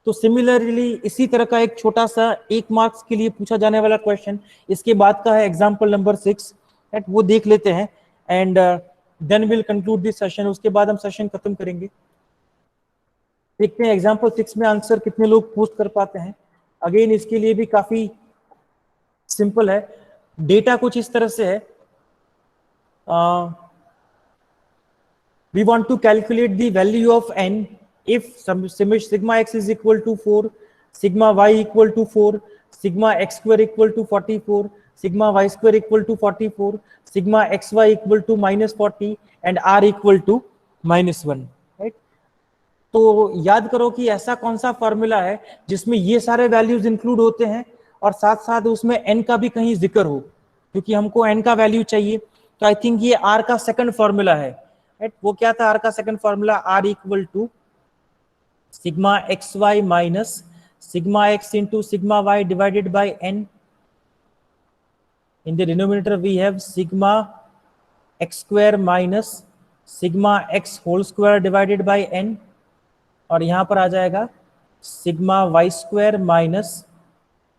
तो सिमिलरली इसी तरह का एक छोटा सा 1 मार्क्स के लिए पूछा जाने वाला क्वेश्चन इसके बाद का है एग्जांपल नंबर 6. राइट? वो देख लेते हैं and then will conclude this session. उसके बाद हम सेशन खत्म करेंगे. देखते हैं एग्जांपल 6 में आंसर कितने लोग पोस्ट कर पाते हैं. अगेन इसके लिए भी काफी सिंपल है. डेटा कुछ इस तरह से है. We want to calculate the value of n if sigma x is equal to 4, sigma y equal to 4, sigma x square equal to 44, sigma y square equal to 44, sigma xy equal to -40 and r equal to -1, right. तो याद करो कि ऐसा कौन सा formula है जिसमें ये सारे वैल्यूज इंक्लूड होते हैं और साथ साथ उसमें n का भी कहीं जिक्र हो, क्योंकि हमको n का वैल्यू चाहिए। तो आई थिंक ये r का सेकंड फॉर्मूला है, राइट। वो क्या था r का second formula? r equal to sigma xy minus sigma x into sigma y divided by n. In the denominator we have sigma x square minus sigma x whole square divided by n, और यहां पर आ जाएगा sigma y square minus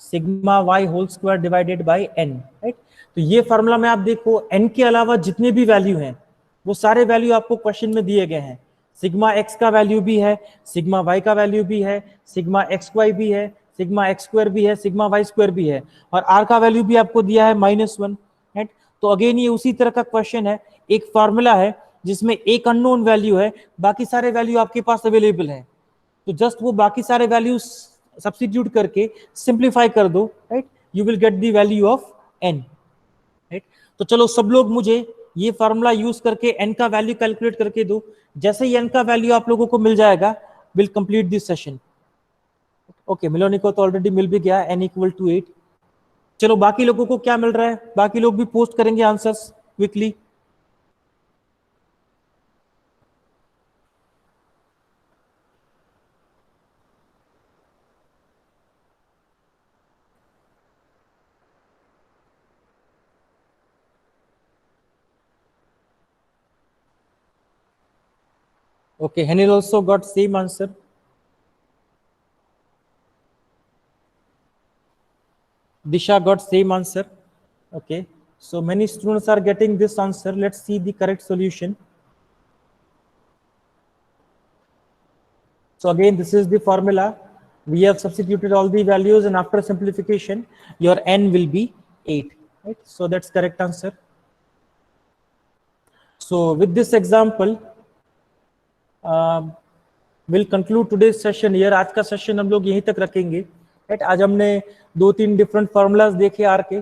sigma y whole square divided by n, right. तो ये formula में आप देखो n के अलावा जितने भी वैल्यू हैं वो सारे वैल्यू आपको क्वेश्चन में दिए गए हैं। सिग्मा x का वैल्यू भी है, सिग्मा y का वैल्यू भी है, सिग्मा xy भी है, सिग्मा x स्क्वायर भी है, सिग्मा y स्क्वायर भी है, और r का वैल्यू भी आपको दिया है -1, राइट। तो अगेन ये उसी तरह का क्वेश्चन है, एक फॉर्मूला है जिसमें एक अननोन वैल्यू है, बाकी सारे वैल्यू आपके पास अवेलेबल है। तो जस्ट वो बाकी सारे वैल्यूज सब्स्टिट्यूट करके सिंप्लीफाई कर दो, right, you will get the value of n, right. तो चलो सब लोग मुझे ये फार्मूला यूज करके n का वैल्यू कैलकुलेट करके दो। जैसे ही n का वैल्यू आप लोगों को मिल जाएगा, will complete this session. Okay, Miloni को तो ऑलरेडी मिल भी गया, n इक्वल टू 8। चलो बाकी लोगों को क्या मिल रहा है? बाकी लोग भी पोस्ट करेंगे answers quickly. Okay, Henil also got same answer. Disha got same answer. Okay, so many students are getting this answer. Let's see the correct solution. So again, this is the formula. We have substituted all the values, and after simplification, your n will be 8. Right? So that's correct answer. So with this example, we'll conclude today's session here. आज का session हम लोग यहीं तक रखेंगे, right. आज हमने 2-3 different formulas देखे आर के,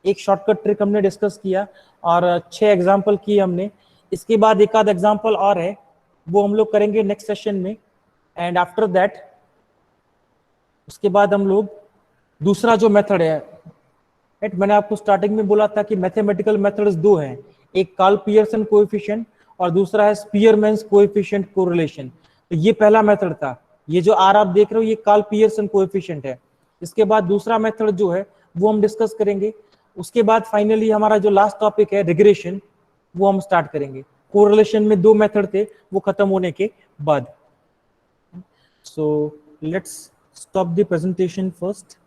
एक शॉर्टकट ट्रिक हमने डिस्कस किया और 6 एग्जांपल किए हमने। इसके बाद एक आध एग्जांपल और है, वो हम लोग करेंगे नेक्स्ट सेशन में। एंड आफ्टर दैट, उसके बाद हम लोग दूसरा जो मेथड है, राइट, मैंने आपको स्टार्टिंग में बोला था कि मैथमेटिकल मेथड्स 2 हैं, एक कार्ल पियर्सन कोएफिशिएंट और दूसरा है स्पीयरमैन्स कोएफिशिएंट कोरिलेशन। तो ये पहला मेथड था, ये जो आर आप देख रहे हो ये कार्ल पियर्सन कोएफिशिएंट है। इसके बाद दूसरा मेथड जो है वो हम डिस्कस करेंगे। उसके बाद फाइनली हमारा जो लास्ट टॉपिक है रिग्रेशन, वो हम स्टार्ट करेंगे। कोरिलेशन में 2 मेथड थे, वो खत्म होने के बाद। So let's stop the presentation first,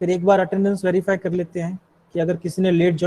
फिर एक बार अटेंडेंस वेरीफाई कर लेते हैं कि अगर किसी ने लेट ज्वाइन